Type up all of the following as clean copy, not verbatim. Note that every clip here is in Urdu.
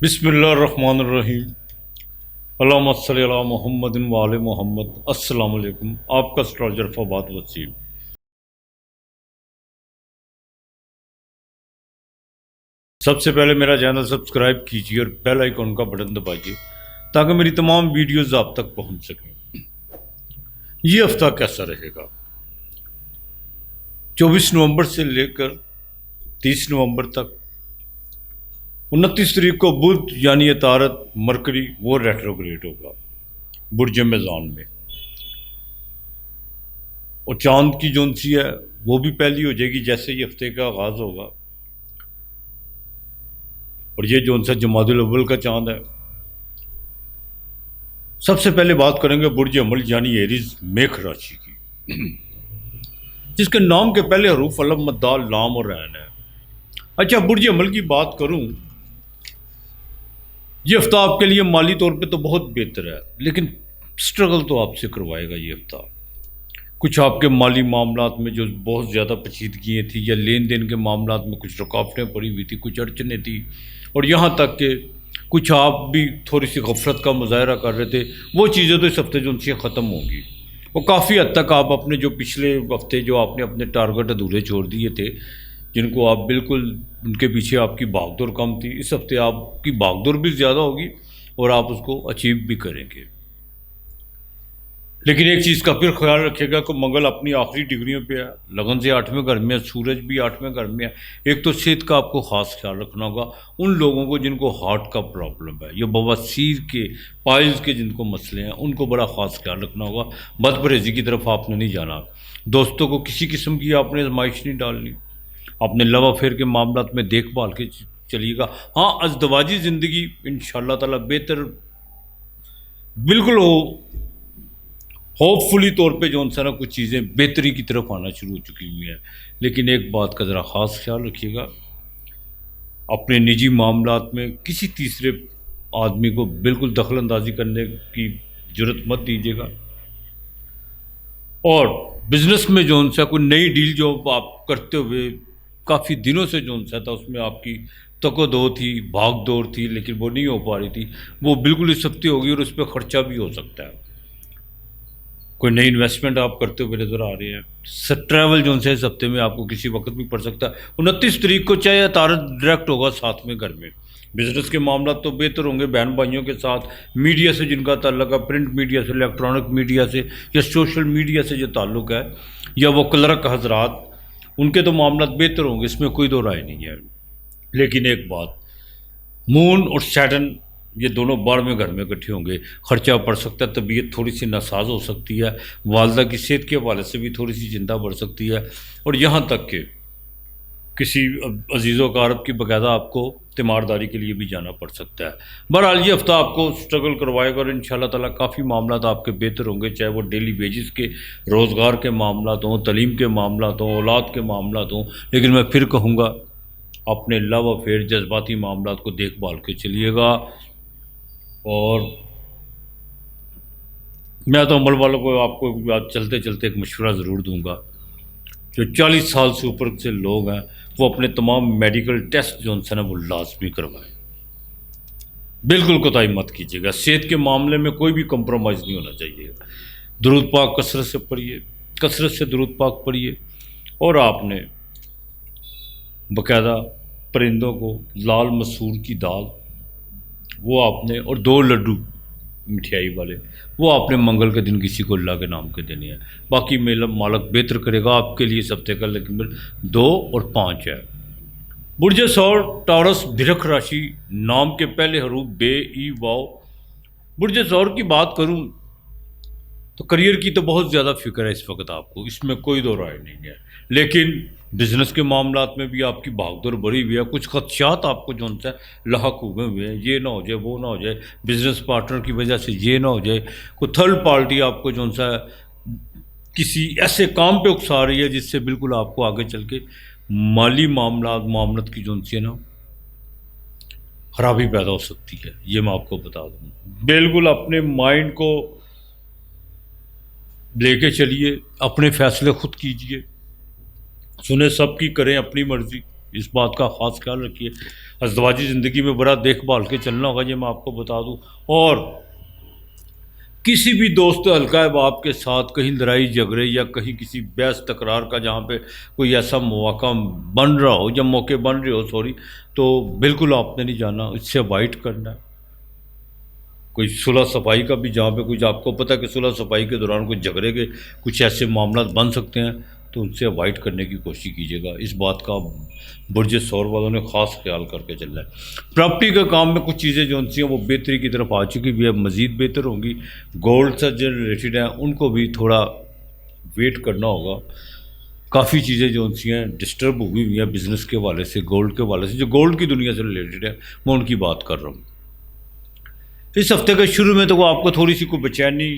بسم اللہ الرحمن الرحیم۔ اللہم صلی علی محمد و آل محمد۔ السلام علیکم، آپ کا اسٹرالجر فواد وسیم۔ سب سے پہلے میرا چینل سبسکرائب کیجیے اور بیل آئیکن کا بٹن دبائیے تاکہ میری تمام ویڈیوز آپ تک پہنچ سکیں۔ یہ ہفتہ کیسا رہے گا؟ 24 نومبر سے لے کر 30 نومبر تک 29 تاریخ کو بدھ یعنی عطارد مرکری وہ ریٹروگریڈ ہوگا برج میزان میں، اور چاند کی جونسی ہے وہ بھی پہلی ہو جائے گی جیسے یہ ہفتے کا آغاز ہوگا، اور یہ جونسا جمادی الاول کا چاند ہے۔ سب سے پہلے بات کریں گے برج عمل یعنی ایریز میخ راشی کی، جس کے نام کے پہلے حروف علم مدال لام اور عین ہے۔ اچھا، برج عمل کی بات کروں، یہ ہفتہ آپ کے لیے مالی طور پہ تو بہت بہتر ہے، لیکن سٹرگل تو آپ سے کروائے گا یہ ہفتہ۔ کچھ آپ کے مالی معاملات میں جو بہت زیادہ پیچیدگیاں تھیں یا لین دین کے معاملات میں کچھ رکاوٹیں پڑی ہوئی تھیں، کچھ اڑچنیں تھیں، اور یہاں تک کہ کچھ آپ بھی تھوڑی سی غفلت کا مظاہرہ کر رہے تھے، وہ چیزیں تو اس ہفتے جو ان سے ختم ہوں گی۔ وہ کافی حد تک آپ اپنے جو پچھلے ہفتے جو آپ نے اپنے ٹارگٹ ادھورے چھوڑ دیے تھے، جن کو آپ بالکل ان کے پیچھے آپ کی بھاگ دوڑ کم تھی، اس ہفتے آپ کی بھاگ دوڑ بھی زیادہ ہوگی اور آپ اس کو اچیو بھی کریں گے۔ لیکن ایک چیز کا پھر خیال رکھیے گا کہ منگل اپنی آخری ڈگریوں پہ ہے، لگن سے 8ویں گھر میں ہے، سورج بھی 8ویں گھر میں ہے۔ ایک تو صحت کا آپ کو خاص خیال رکھنا ہوگا، ان لوگوں کو جن کو ہارٹ کا پرابلم ہے یا بواسیر کے پائلز کے جن کو مسئلے ہیں، ان کو بڑا خاص خیال رکھنا ہوگا۔ بد پرہیزی کی طرف آپ نے نہیں جانا، دوستوں کو کسی قسم کی آپ نے آزمائش نہیں ڈالنی، اپنے لو افیئر کے معاملات میں دیکھ بھال کے چلیے گا۔ ہاں، ازدواجی زندگی انشاءاللہ تعالی بہتر بالکل ہوپ فلی طور پہ جو ان سے نا کچھ چیزیں بہتری کی طرف آنا شروع ہو چکی ہوئی ہیں، لیکن ایک بات کا ذرا خاص خیال رکھیے گا، اپنے نجی معاملات میں کسی تیسرے آدمی کو بالکل دخل اندازی کرنے کی جرت مت دیجیے گا، اور بزنس میں جو ان سے کوئی نئی ڈیل جو آپ کرتے ہوئے کافی دنوں سے جو ان سے تھا، اس میں آپ کی تکو تھی، بھاگ دوڑ تھی، لیکن وہ نہیں ہو پا رہی تھی، وہ بالکل اس ہفتے ہوگی، اور اس پہ خرچہ بھی ہو سکتا ہے۔ کوئی نئی انویسٹمنٹ آپ کرتے ہوئے نظر آ رہے ہیں۔ ٹریول جو ان سے اس ہفتے میں آپ کو کسی وقت بھی پڑ سکتا ہے۔ 29 تاریخ کو چاہے عطارد ڈائریکٹ ہوگا 7ویں گھر میں۔ بزنس کے معاملات تو بہتر ہوں گے، بہن بھائیوں کے ساتھ، میڈیا سے جن کا تعلق ہے، پرنٹ میڈیا سے، الیکٹرانک میڈیا سے، یا سوشل میڈیا سے جو تعلق ہے، یا وہ کلرک حضرات، ان کے تو معاملات بہتر ہوں گے، اس میں کوئی دو رائے نہیں ہے۔ لیکن ایک بات، مون اور سیٹرن یہ دونوں 12ویں گھر میں اکٹھے ہوں گے، خرچہ پڑ سکتا ہے، طبیعت تھوڑی سی ناساز ہو سکتی ہے، والدہ کی صحت کے حوالے سے بھی تھوڑی سی چنتا بڑھ سکتی ہے، اور یہاں تک کہ کسی عزیز و اقارب کی باقاعدہ آپ کو تیمارداری کے لیے بھی جانا پڑ سکتا ہے۔ بہرحال یہ ہفتہ آپ کو سٹرگل کروائے گا، اور انشاءاللہ تعالیٰ کافی معاملات آپ کے بہتر ہوں گے، چاہے وہ ڈیلی ویجز کے، روزگار کے معاملات ہوں، تعلیم کے معاملات ہوں، اولاد کے معاملات ہوں۔ لیکن میں پھر کہوں گا، اپنے لو افیئر جذباتی معاملات کو دیکھ بھال کے چلیے گا، اور میں تو عمل والوں کو آپ کو چلتے چلتے ایک مشورہ ضرور دوں گا، جو 40 سال سے اوپر سے لوگ ہیں، وہ اپنے تمام میڈیکل ٹیسٹ جو ان سے نا وہ لازمی کروائیں، بالکل کوتاہی مت کیجیے گا۔ صحت کے معاملے میں کوئی بھی کمپرومائز نہیں ہونا چاہیے۔ درود پاک کثرت سے پڑھیے، کثرت سے درود پاک پڑھیے، اور آپ نے باقاعدہ پرندوں کو لال مسور کی دال وہ آپ نے، اور 2 لڈو مٹھائی والے، وہ آپ نے منگل کے دن کسی کو اللہ کے نام کے دینے ہیں۔ باقی میرا مالک بہتر کرے گا آپ کے لیے اس ہفتے کا، لیکن 2 اور 5 ہے۔ برج ثور ٹورس بھرک راشی، نام کے پہلے حروف بے ای واو۔ برج ثور کی بات کروں تو کریئر کی تو بہت زیادہ فکر ہے اس وقت آپ کو، اس میں کوئی دو رائے نہیں ہے، لیکن بزنس کے معاملات میں بھی آپ کی بھاگ دوڑ بڑھی ہوئی ہے، کچھ خدشات آپ کو جو ان سے لاحق ہوئے ہوئے ہیں، یہ نہ ہو جائے، وہ نہ ہو جائے، بزنس پارٹنر کی وجہ سے یہ نہ ہو جائے، کوئی تھرڈ پارٹی آپ کو جو ان سے کسی ایسے کام پہ اکسا رہی ہے جس سے بالکل آپ کو آگے چل کے مالی معاملات کی جو ان سے نا خرابی پیدا ہو سکتی ہے، یہ میں آپ کو بتا دوں۔ بالکل اپنے مائنڈ کو لے کے چلیے، اپنے فیصلے خود کیجیے، سنیں سب کی، کریں اپنی مرضی، اس بات کا خاص خیال رکھیے. ازدواجی زندگی میں بڑا دیکھ بھال کے چلنا ہوگا، یہ میں آپ کو بتا دوں. اور کسی بھی دوست حلقہ احباب کے ساتھ کہیں لڑائی جھگڑے یا کہیں کسی بحث تکرار کا جہاں پہ کوئی ایسا مواقع بن رہا ہو یا موقع بن رہے ہو تو بالکل آپ نے نہیں جانا، اس سے اوائڈ کرنا ہے. کوئی صلح صفائی کا بھی جہاں پہ کچھ آپ کو پتہ ہے کہ صلح صفائی کے دوران کچھ جھگڑے کے کچھ ایسے معاملات بن سکتے ہیں تو ان سے اوائڈ کرنے کی کوشش کیجیے گا. اس بات کا برج ثور والوں نے خاص خیال کر کے چلنا ہے. پراپرٹی کے کام میں کچھ چیزیں جو ہیں وہ بہتری کی طرف آ چکی بھی ہے، مزید بہتر ہوں گی. گولڈ سے جو ریلیٹڈ ہیں ان کو بھی تھوڑا ویٹ کرنا ہوگا. کافی چیزیں جو ہیں ڈسٹرب ہوئی ہوئی ہیں بزنس کے حوالے سے، گولڈ کے حوالے سے، جو گولڈ کی دنیا سے ریلیٹڈ ہے میں ان کی بات کر رہا ہوں. اس ہفتے کے شروع میں تو وہ آپ کو تھوڑی سی کوئی بےچینی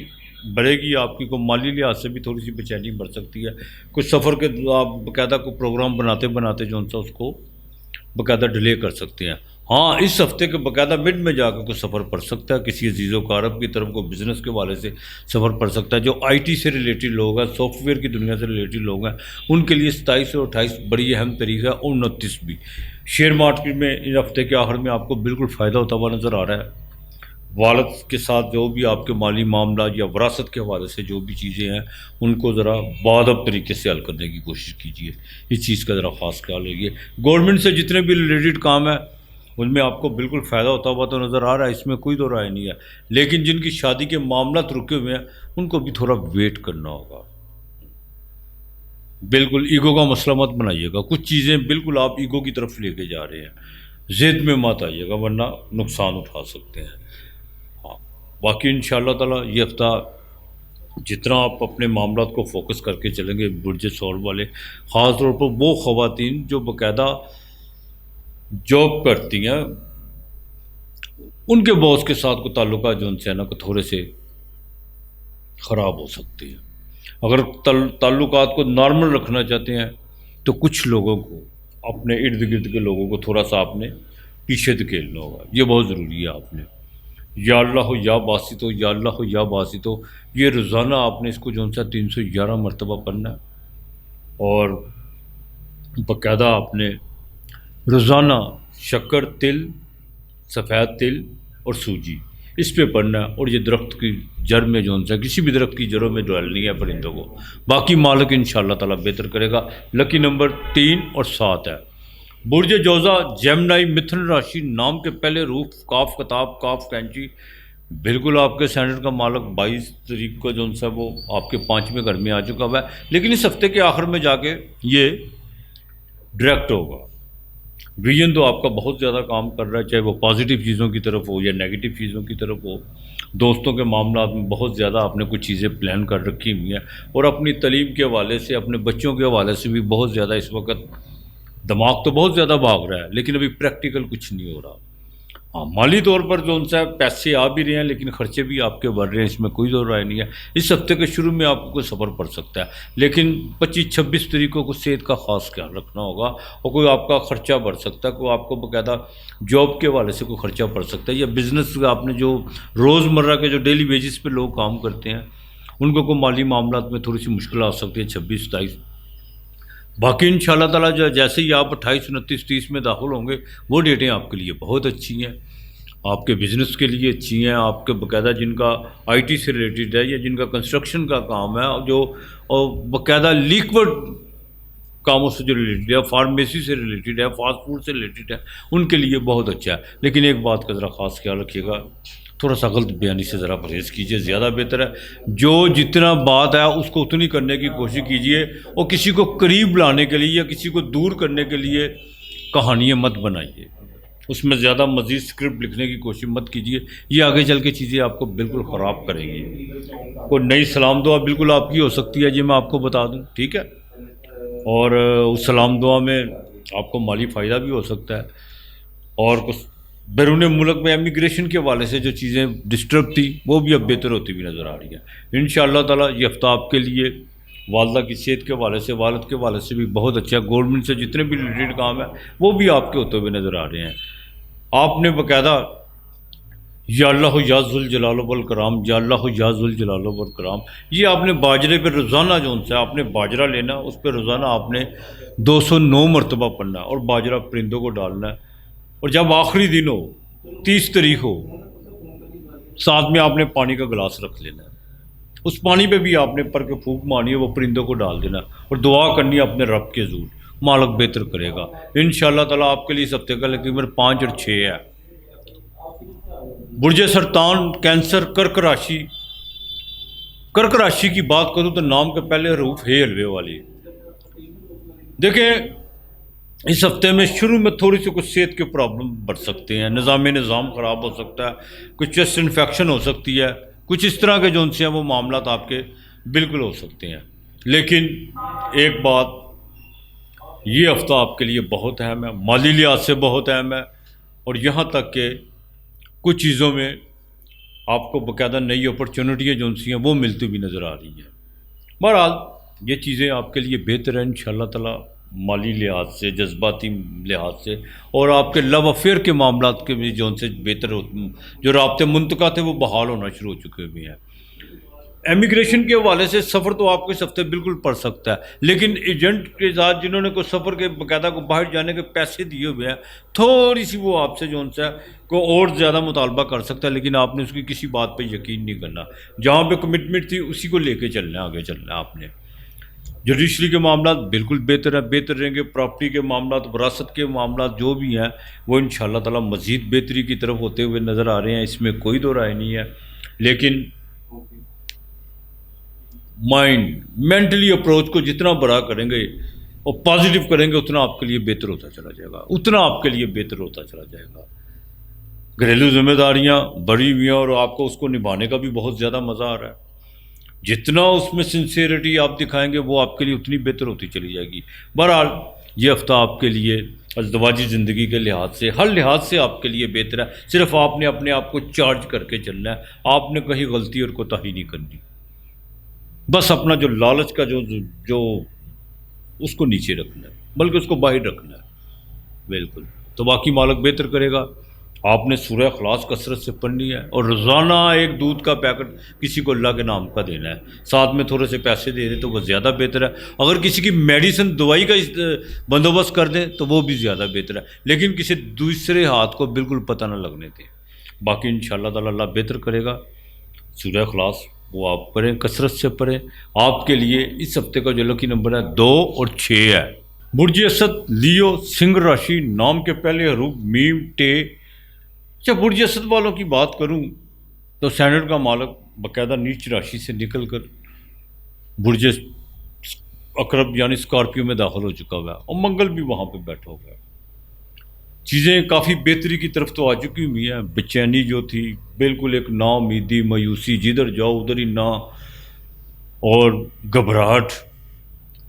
بڑھے گی، آپ کی کوئی مالی لحاظ سے بھی تھوڑی سی بےچینی بڑھ سکتی ہے. کچھ سفر کے آپ باقاعدہ کوئی پروگرام بناتے بناتے جو سا اس کو باقاعدہ ڈیلے کر سکتے ہیں. ہاں اس ہفتے کے باقاعدہ مڈ میں جا کے کوئی سفر پڑ سکتا ہے، کسی عزیز و اقارب کی طرف کوئی بزنس کے حوالے سے سفر پڑ سکتا ہے. جو آئی ٹی سے ریلیٹڈ لوگ ہیں، سافٹ ویئر کی دنیا سے ریلیٹڈ لوگ ہیں، ان کے لیے 27 اور 28 بڑی اہم تاریخ ہے، اور 29 بھی. شیئر مارکیٹ میں ان ہفتے کے آخر میں آپ کو بالکل فائدہ ہوتا ہوا نظر آ رہا ہے. والد کے ساتھ جو بھی آپ کے مالی معاملات یا وراثت کے حوالے سے جو بھی چیزیں ہیں ان کو ذرا باادب طریقے سے حل کرنے کی کوشش کیجیے. اس چیز کا ذرا خاص خیال رکھیے. گورنمنٹ سے جتنے بھی ریلیٹڈ کام ہیں ان میں آپ کو بالکل فائدہ ہوتا ہوا تو نظر آ رہا ہے، اس میں کوئی دو رائے نہیں ہے. لیکن جن کی شادی کے معاملات رکے ہوئے ہیں ان کو بھی تھوڑا ویٹ کرنا ہوگا. بالکل ایگو کا مسئلہ مت بنائیے گا. کچھ چیزیں بالکل آپ ایگو کی طرف لے کے جا رہے ہیں، ضد میں مت آئیے گا ورنہ نقصان اٹھا سکتے ہیں. باقی انشاءاللہ تعالیٰ یہ ہفتہ جتنا آپ اپنے معاملات کو فوکس کر کے چلیں گے برج ثور والے، خاص طور پر وہ خواتین جو باقاعدہ جاب کرتی ہیں ان کے باس کے ساتھ کو تعلقات جو ان سے نا کو تھوڑے سے خراب ہو سکتے ہیں. اگر تعلقات کو نارمل رکھنا چاہتے ہیں تو کچھ لوگوں کو اپنے ارد گرد کے لوگوں کو تھوڑا سا آپ نے پیچھے دھکیلنا ہوگا. یہ بہت ضروری ہے. آپ نے یا اللہ ہو یا باسط ہو، یا اللہ ہو یا باسط ہو، یہ روزانہ آپ نے اس کو جو 311 مرتبہ پڑھنا ہے. اور باقاعدہ آپ نے روزانہ شکر، تل، سفید تل اور سوجی اس پہ پڑھنا ہے. اور یہ درخت کی جڑ میں جو کسی بھی درخت کی جڑوں میں ڈالنی ہے پرندوں کو. باقی مالک انشاءاللہ تعالیٰ بہتر کرے گا. لکی نمبر 3 اور 7 ہے. برج جوزہ، جیمنائی، متھن راشی، نام کے پہلے روف، کاف کتاب، کاف کینچی، بالکل آپ کے سینڈر کا مالک 22 تاریخ کو جو وہ آپ کے 5ویں گھر میں آ چکا ہوا ہے. لیکن اس ہفتے کے آخر میں جا کے یہ ڈائریکٹ ہوگا. ویژن تو آپ کا بہت زیادہ کام کر رہا ہے، چاہے وہ پازیٹیو چیزوں کی طرف ہو یا نیگیٹو چیزوں کی طرف ہو. دوستوں کے معاملات میں بہت زیادہ آپ نے کچھ چیزیں پلان کر رکھی ہوئی ہیں، اور اپنی تعلیم کے حوالے سے، اپنے بچوں کے حوالے سے بھی بہت زیادہ اس وقت دماغ تو بہت زیادہ بھاگ رہا ہے، لیکن ابھی پریکٹیکل کچھ نہیں ہو رہا. ہاں مالی طور پر جو پیسے آ بھی رہے ہیں لیکن خرچے بھی آپ کے بڑھ رہے ہیں، اس میں کوئی دو رائے نہیں ہے. اس ہفتے کے شروع میں آپ کو کوئی سفر پڑ سکتا ہے، لیکن 25-26 تاریخ کو صحت کا خاص خیال رکھنا ہوگا. اور کوئی آپ کا خرچہ بڑھ سکتا ہے، کوئی آپ کو باقاعدہ جاب کے حوالے سے کوئی خرچہ پڑ سکتا ہے، یا بزنس آپ نے جو روزمرہ کے جو ڈیلی ویجز پہ لوگ کام کرتے ہیں ان کو کوئی مالی معاملات میں تھوڑی سی مشکل آ سکتی ہے 26-27. باقی انشاءاللہ تعالیٰ جیسے ہی آپ 28, 29, 30 میں داخل ہوں گے وہ ڈیٹیں آپ کے لیے بہت اچھی ہیں، آپ کے بزنس کے لیے اچھی ہیں. آپ کے باقاعدہ جن کا آئی ٹی سے ریلیٹڈ ہے یا جن کا کنسٹرکشن کا کام ہے، جو باقاعدہ لیکوڈ کاموں سے جو ریلیٹڈ ہے، فارمیسی سے ریلیٹڈ ہے، فاسٹ فوڈ سے ریلیٹڈ ہے، ان کے لیے بہت اچھا ہے. لیکن ایک بات کا ذرا خاص خیال رکھیے گا، تھوڑا سا غلط بیانی سے ذرا پرہیز کیجیے، زیادہ بہتر ہے. جو جتنا بات ہے اس کو اتنی کرنے کی کوشش کیجیے، اور کسی کو قریب لانے کے لیے یا کسی کو دور کرنے کے لیے کہانیاں مت بنائیے، اس میں زیادہ مزید اسکرپٹ لکھنے کی کوشش مت کیجیے. یہ آگے چل کے چیزیں آپ کو بالکل خراب کریں گی. کوئی نئی سلام دعا بالکل آپ کی ہو سکتی ہے، یہ میں آپ کو بتا دوں، ٹھیک ہے. اور اس سلام دعا میں آپ کو مالی فائدہ بھی ہو سکتا ہے. اور کچھ بیرون ملک میں امیگریشن کے حوالے سے جو چیزیں ڈسٹرب تھی وہ بھی اب بہتر ہوتی ہوئی نظر آ رہی ہیں. انشاءاللہ تعالیٰ یہ ہفتہ آپ کے لیے والدہ کی صحت کے حوالے سے، والد کے حوالے سے بھی بہت اچھا ہے. گورنمنٹ سے جتنے بھی ریلیٹڈ کام ہیں وہ بھی آپ کے ہوتے ہوئے نظر آ رہے ہیں. آپ نے باقاعدہ یا اللہ یا ذوالجلال والاکرام، یا اللہ یا ذوالجلال والاکرام۔ یہ آپ نے باجرے پہ روزانہ جو ہے آپ نے باجرہ لینا، اس پہ روزانہ آپ نے 209 مرتبہ پڑھنا ہے اور باجرہ پرندوں کو ڈالنا ہے۔ اور جب آخری دن ہو، 30 تاریخ ہو، ساتھ میں آپ نے پانی کا گلاس رکھ لینا ہے، اس پانی پہ بھی آپ نے پر کے پھونک مارنی ہے، وہ پرندوں کو ڈال دینا اور دعا کرنی ہے اپنے رب کے حضور، مالک بہتر کرے گا انشاءاللہ تعالیٰ۔ آپ کے لیے اس ہفتے کا نمبر 5 اور 6 ہے۔ برج سرطان، کینسر، کرک راشی۔ کرک راشی کی بات کروں تو نام کے پہلے حروف ہے حلوے والی۔ دیکھیں اس ہفتے میں شروع میں تھوڑی سی کچھ صحت کے پرابلم بڑھ سکتے ہیں، نظام خراب ہو سکتا ہے، کچھ چیسٹ انفیکشن ہو سکتی ہے، کچھ اس طرح کے جو ان سے ہیں وہ معاملات آپ کے بالکل ہو سکتے ہیں۔ لیکن ایک بات، یہ ہفتہ آپ کے لیے بہت اہم ہے، مالی لحاظ سے بہت اہم ہے، اور یہاں تک کہ کچھ چیزوں میں آپ کو باقاعدہ نئی اپرچونٹیاں جو سی ہیں وہ ملتی ہوئی نظر آ رہی ہیں۔ بہرحال یہ چیزیں آپ کے لیے بہتر ہیں انشاءاللہ تعالیٰ، مالی لحاظ سے، جذباتی لحاظ سے، اور آپ کے لو افیئر کے معاملات کے بھی جو ان سے بہتر جو رابطے منطقہ تھے وہ بحال ہونا شروع ہو چکے ہوئے ہیں۔ امیگریشن کے حوالے سے سفر تو آپ کو اس ہفتے بالکل پڑ سکتا ہے، لیکن ایجنٹ کے ساتھ جنہوں نے کوئی سفر کے باقاعدہ کو باہر جانے کے پیسے دیے ہوئے ہیں، تھوڑی سی وہ آپ سے جو ان سے کو اور زیادہ مطالبہ کر سکتا ہے، لیکن آپ نے اس کی کسی بات پہ یقین نہیں کرنا۔ جہاں پہ کمٹمنٹ تھی اسی کو لے کے چلنا ہے، آگے چلنا ہے آپ نے۔ جوڈیشری کے معاملات بالکل بہتر ہیں، بہتر رہیں گے۔ پراپرٹی کے معاملات، وراثت کے معاملات جو بھی ہیں وہ انشاءاللہ تعالیٰ مزید بہتری کی طرف ہوتے ہوئے نظر آ رہے ہیں، اس میں کوئی دو رائے نہیں ہے۔ لیکن مائنڈ، مینٹلی اپروچ کو جتنا بڑا کریں گے اور پازیٹیو کریں گے اتنا آپ کے لیے بہتر ہوتا چلا جائے گا، اتنا آپ کے لیے بہتر ہوتا چلا جائے گا۔ گھریلو ذمہ داریاں بڑی ہوئی ہیں اور آپ کو اس کو نبھانے کا بھی بہت زیادہ مزہ آ رہا ہے۔ جتنا اس میں سنسیئرٹی آپ دکھائیں گے وہ آپ کے لیے اتنی بہتر ہوتی چلی جائے گی۔ بہرحال یہ ہفتہ آپ کے لیے ازدواجی زندگی کے لحاظ سے، ہر لحاظ سے آپ کے لیے بہتر ہے۔ صرف آپ نے اپنے آپ کو چارج کر کے چلنا ہے، آپ نے کہیں غلطی اور کوتاہی نہیں کرنی۔ بس اپنا جو لالچ کا جو اس کو نیچے رکھنا ہے، بلکہ اس کو باہر رکھنا ہے، بالکل۔ تو باقی مالک بہتر کرے گا۔ آپ نے سورہ اخلاص کثرت سے پڑھنی ہے اور روزانہ ایک دودھ کا پیکٹ کسی کو اللہ کے نام کا دینا ہے، ساتھ میں تھوڑے سے پیسے دے دیں تو وہ زیادہ بہتر ہے۔ اگر کسی کی میڈیسن، دوائی کا بندوبست کر دیں تو وہ بھی زیادہ بہتر ہے، لیکن کسی دوسرے ہاتھ کو بالکل پتہ نہ لگنے دیں۔ باقی انشاءاللہ تعالیٰ اللہ بہتر کرے گا۔ سورہ اخلاص وہ آپ پڑھیں، کثرت سے پڑھیں۔ آپ کے لیے اس ہفتے کا جو لکی نمبر ہے 2 اور 6 ہے۔ برج اسد، لیو، سنگھ راشی، نام کے پہلے حروف میم، ٹے۔ جب برج اسد والوں کی بات کروں تو سینٹ کا مالک باقاعدہ نیچ راشی سے نکل کر برج عقرب یعنی اسکارپیو میں داخل ہو چکا ہوا ہے، اور منگل بھی وہاں پہ بیٹھا ہوا ہے۔ چیزیں کافی بہتری کی طرف تو آ چکی ہوئی ہیں۔ بے چینی جو تھی، بالکل ایک نا امیدی، مایوسی، جدھر جاؤ ادھر ہی نا، اور گھبراہٹ،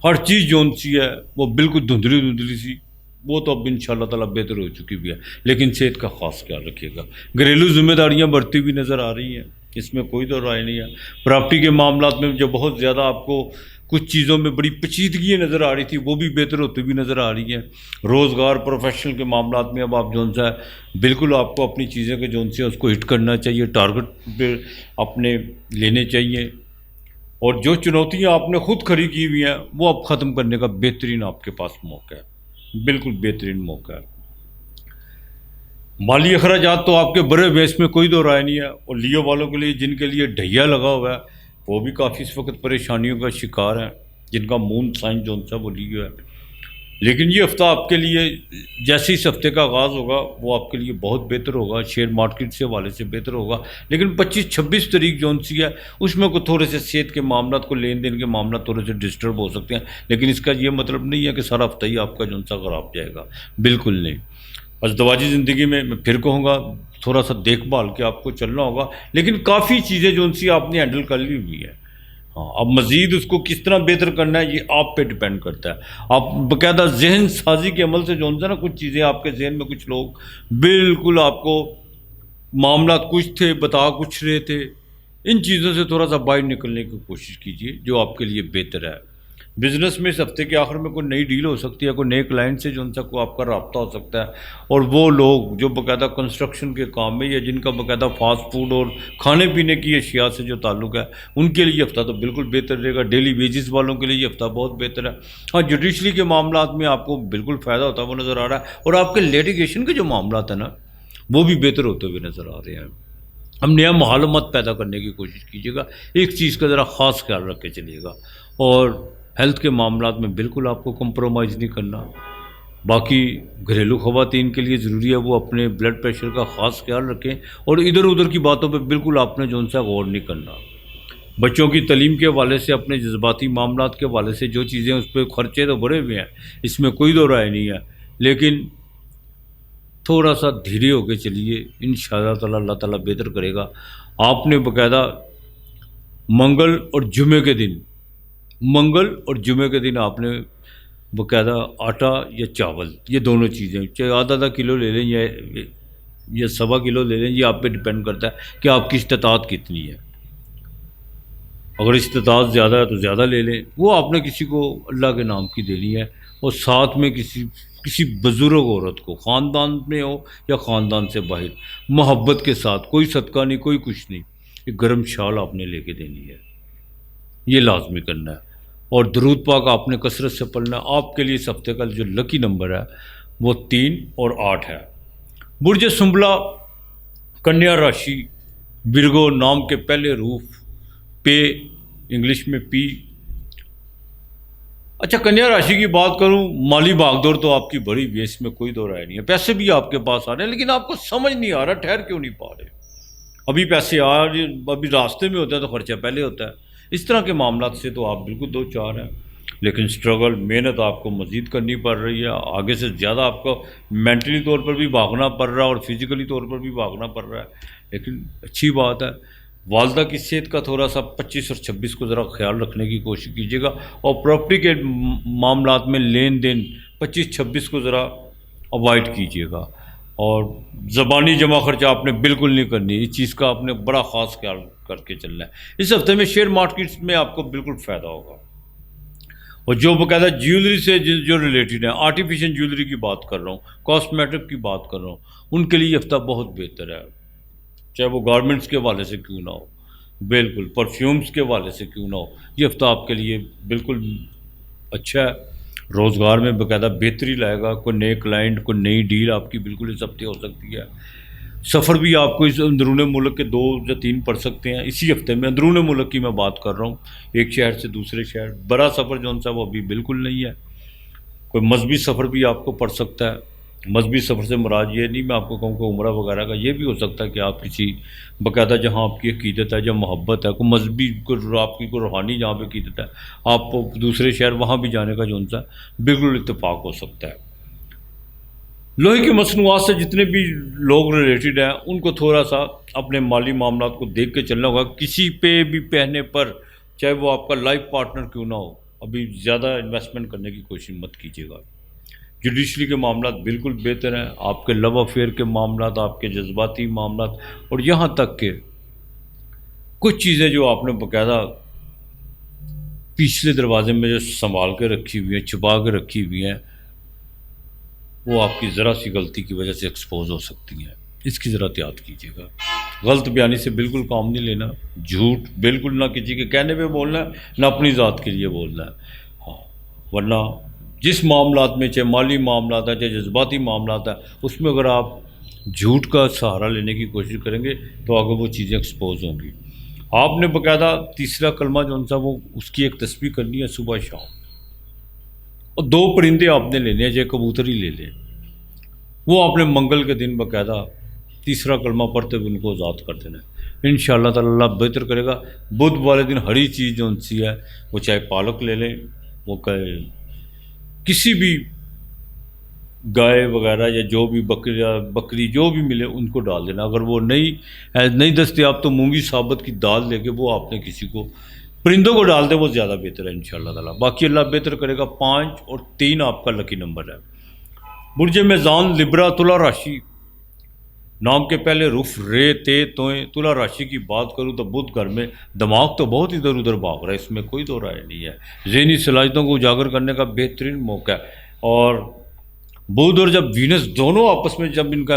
ہر چیز جو سی ہے وہ بالکل دھندلی دھندلی سی، وہ تو اب انشاءاللہ تعالیٰ بہتر ہو چکی بھی ہے، لیکن صحت کا خاص خیال رکھیے گا۔ گھریلو ذمہ داریاں بڑھتی ہوئی نظر آ رہی ہیں، اس میں کوئی دو رائے نہیں ہے۔ پراپرٹی کے معاملات میں جو بہت زیادہ آپ کو کچھ چیزوں میں بڑی پیچیدگیاں نظر آ رہی تھی وہ بھی بہتر ہوتی ہوئی نظر آ رہی ہیں۔ روزگار، پروفیشنل کے معاملات میں اب آپ جو ہے بالکل آپ کو اپنی چیزیں کے جو سے اس کو ہٹ کرنا چاہیے، ٹارگٹ پہ اپنے لینے چاہیے، اور جو چنوتیاں آپ نے خود کھڑی کی ہوئی ہیں وہ اب ختم کرنے کا بہترین آپ کے پاس موقع ہے، بالکل بہترین موقع ہے۔ مالی اخراجات تو آپ کے بڑے ہوئے، اس میں کوئی دو رائے نہیں ہے، اور لیو والوں کے لیے جن کے لیے ڈھیا لگا ہوا ہے وہ بھی کافی اس وقت پریشانیوں کا شکار ہیں، جن کا مون سائن جو سا وہ لیو ہے۔ لیکن یہ ہفتہ آپ کے لیے جیسے اس ہفتے کا آغاز ہوگا وہ آپ کے لیے بہت بہتر ہوگا، شیئر مارکیٹ سے حوالے سے بہتر ہوگا، لیکن 25-26 تاریخ جو سی ہے اس میں کو تھوڑے سے صحت کے معاملات کو، لین دین کے معاملات تھوڑے سے ڈسٹرب ہو سکتے ہیں، لیکن اس کا یہ مطلب نہیں ہے کہ سارا ہفتہ ہی آپ کا جو سا خراب جائے گا، بالکل نہیں۔ ازدواجی زندگی میں پھر کہوں گا تھوڑا سا دیکھ بھال کے آپ کو چلنا ہوگا، لیکن کافی چیزیں جو سی آپ نے ہینڈل کر لی ہوئی ہیں۔ ہاں، اب مزید اس کو کس طرح بہتر کرنا ہے یہ آپ پہ ڈیپینڈ کرتا ہے۔ آپ باقاعدہ ذہن سازی کے عمل سے جو نا کچھ چیزیں آپ کے ذہن میں، کچھ لوگ بالکل آپ کو معاملات کچھ تھے بتا کچھ رہے تھے، ان چیزوں سے تھوڑا سا باہر نکلنے کی کوشش کیجیے جو آپ کے لیے بہتر ہے۔ بزنس میں اس ہفتے کے آخر میں کوئی نئی ڈیل ہو سکتی ہے، کوئی نئے کلائنٹ سے جو ان سے کوئی آپ کا رابطہ ہو سکتا ہے، اور وہ لوگ جو باقاعدہ کنسٹرکشن کے کام میں یا جن کا باقاعدہ فاسٹ فوڈ اور کھانے پینے کی اشیاء سے جو تعلق ہے، ان کے لیے یہ ہفتہ تو بالکل بہتر رہے گا۔ ڈیلی ویجز والوں کے لیے یہ ہفتہ بہت بہتر ہے۔ ہاں، جوڈیشری کے معاملات میں آپ کو بالکل فائدہ ہوتا ہے وہ نظر آ رہا ہے، اور آپ کے لیٹیگیشن کے جو معاملات ہیں نا وہ بھی بہتر ہوتے ہوئے نظر آ رہے ہیں۔ ہم نیا ماحول مت پیدا کرنے کی کوشش کیجیے گا، ایک چیز کا ذرا خاص خیال رکھ کے چلیے گا، اور ہیلتھ کے معاملات میں بالکل آپ کو کمپرومائز نہیں کرنا۔ باقی گھریلو خواتین کے لیے ضروری ہے وہ اپنے بلڈ پریشر کا خاص خیال رکھیں، اور ادھر ادھر کی باتوں پہ بالکل آپ نے جو ان سے غور نہیں کرنا۔ بچوں کی تعلیم کے حوالے سے، اپنے جذباتی معاملات کے حوالے سے جو چیزیں اس پہ خرچے تو بڑے ہوئے ہیں، اس میں کوئی دو رائے نہیں ہے، لیکن تھوڑا سا دھیرے ہو کے چلیے، انشاءاللہ تعالی اللہ تعالیٰ بہتر کرے گا۔ آپ نے باقاعدہ منگل اور جمعے کے دن آپ نے باقاعدہ آٹا یا چاول، یہ دونوں چیزیں چاہے آدھا کلو لے لیں یا 1.25 کلو لے لیں، یہ آپ پہ ڈپینڈ کرتا ہے کہ آپ کی استطاعت کتنی ہے۔ اگر استطاعت زیادہ ہے تو زیادہ لے لیں، وہ آپ نے کسی کو اللہ کے نام کی دینی ہے، اور ساتھ میں کسی بزرگ عورت کو، خاندان میں ہو یا خاندان سے باہر، محبت کے ساتھ، کوئی صدقہ نہیں، کوئی کچھ نہیں، ایک گرم شال آپ نے لے کے دینی ہے، یہ لازمی کرنا ہے۔ اور درود پاک آپ نے کثرت سے پڑھنا ہے۔ آپ کے لیے اس ہفتے کا جو لکی نمبر ہے وہ 3 اور 8 ہے۔ برج سنبلا، کنیا راشی، برگو نام کے پہلے حروف پے، انگلش میں پی۔ اچھا، کنیا راشی کی بات کروں، مالی بھاگ دوڑ تو آپ کی بڑی ہوئی ہے، اس میں کوئی دو رائے نہیں ہے، پیسے بھی آپ کے پاس آ رہے ہیں، لیکن آپ کو سمجھ نہیں آ رہا ٹھہر کیوں نہیں پا رہے۔ ابھی پیسے آ رہے، ابھی راستے میں ہوتا ہے تو خرچہ پہلے ہوتا ہے۔ اس طرح کے معاملات سے تو آپ بالکل دو چار ہیں، لیکن اسٹرگل، محنت آپ کو مزید کرنی پڑ رہی ہے، آگے سے زیادہ آپ کو مینٹلی طور پر بھی بھاگنا پڑ رہا ہے اور فزیکلی طور پر بھی بھاگنا پڑ رہا ہے، لیکن اچھی بات ہے۔ والدہ کی صحت کا تھوڑا سا 25 اور 26 کو ذرا خیال رکھنے کی کوشش کیجیے گا، اور پراپرٹی کے معاملات میں لین دین 25-26 کو ذرا اوائڈ کیجیے گا، اور زبانی جمع خرچہ آپ نے بالکل نہیں کرنی، اس چیز کا آپ نے بڑا خاص خیال کر کے چلنا ہے۔ اس ہفتے میں شیئر مارکیٹس میں آپ کو بالکل فائدہ ہوگا، اور جو باقاعدہ جیولری سے جو ریلیٹڈ ہیں، آرٹیفیشل جیولری کی بات کر رہا ہوں، کاسمیٹک کی بات کر رہا ہوں، ان کے لیے یہ ہفتہ بہت بہتر ہے، چاہے وہ گارمنٹس کے حوالے سے کیوں نہ ہو، بالکل پرفیومز کے حوالے سے کیوں نہ ہو، یہ ہفتہ آپ کے لیے بالکل اچھا ہے۔ روزگار میں باقاعدہ بہتری لائے گا، کوئی نئے کلائنٹ، کوئی نئی ڈیل آپ کی بالکل اس ہفتے ہو سکتی ہے۔ سفر بھی آپ کو اس اندرون ملک کے 2 یا 3 پڑ سکتے ہیں اسی ہفتے میں، اندرون ملک کی میں بات کر رہا ہوں، ایک شہر سے دوسرے شہر۔ بڑا سفر جو سا وہ ابھی بالکل نہیں ہے۔ کوئی مذہبی سفر بھی آپ کو پڑ سکتا ہے۔ مذہبی سفر سے مراد یہ نہیں میں آپ کو کہوں کہ عمرہ وغیرہ کا، یہ بھی ہو سکتا ہے کہ آپ کسی باقاعدہ جہاں آپ کی عقیدت ہے، جہاں محبت ہے، کوئی مذہبی کوئی آپ کی کوئی روحانی جہاں پہ عقیدت ہے، آپ کو دوسرے شہر وہاں بھی جانے کا جو سا بالکل اتفاق ہو سکتا ہے۔ لوہے کی مصنوعات سے جتنے بھی لوگ ریلیٹڈ ہیں ان کو تھوڑا سا اپنے مالی معاملات کو دیکھ کے چلنا ہوگا، کسی پہ بھی پہنے پر، چاہے وہ آپ کا لائف پارٹنر کیوں نہ ہو، ابھی زیادہ انویسٹمنٹ کرنے کی کوشش مت کیجیے گا۔ جوڈیشری کے معاملات بالکل بہتر ہیں، آپ کے لو افیئر کے معاملات، آپ کے جذباتی معاملات، اور یہاں تک کہ کچھ چیزیں جو آپ نے باقاعدہ پچھلے دروازے میں جو سنبھال کے رکھی ہوئی ہیں، چھپا کے رکھی ہوئی ہیں، وہ آپ کی ذرا سی غلطی کی وجہ سے ایکسپوز ہو سکتی ہیں، اس کی ذرا احتیاط کیجیے گا۔ غلط بیانی سے بالکل کام نہیں لینا، جھوٹ بالکل نہ کسی کے کہنے پہ بولنا ہے، نہ اپنی ذات کے لیے بولنا ہے، ہاں، ورنہ جس معاملات میں، چاہے مالی معاملات ہیں، چاہے جذباتی معاملات ہیں، اس میں اگر آپ جھوٹ کا سہارا لینے کی کوشش کریں گے تو آگے وہ چیزیں ایکسپوز ہوں گی۔ آپ نے باقاعدہ تیسرا کلمہ جو سا وہ اس کی ایک تسبیح کرنی ہے صبح شام، اور 2 پرندے آپ نے لینے ہیں، چاہے کبوتر ہی لے لیں، وہ آپ نے منگل کے دن باقاعدہ تیسرا کلمہ پڑھتے ہوئے ان کو آزاد کر دینا ہے، انشاءاللہ تعالی اللہ بہتر کرے گا۔ بدھ والے دن ہری چیز جو سی ہے وہ چاہے پالک لے لیں، وہ کسی بھی گائے وغیرہ یا جو بھی بکری جو بھی ملے ان کو ڈال دینا، اگر وہ نہیں دستیاب تو مونگی ثابت کی دال لے کے وہ آپ نے کسی کو پرندوں کو ڈال دے، وہ زیادہ بہتر ہے انشاءاللہ تعالی۔ باقی اللہ بہتر کرے گا۔ 5 اور 3 آپ کا لکی نمبر ہے۔ برج میزان، لبرا، تلا راشی، نام کے پہلے رف رے تے توئیں تلا راشی کی بات کروں تو بدھ گھر میں دماغ تو بہت ادھر ادھر بھاگ رہا ہے، اس میں کوئی دو رائے نہیں ہے۔ ذہنی صلاحیتوں کو اجاگر کرنے کا بہترین موقع ہے، اور بدھ اور جب وینس دونوں آپس میں جب ان کا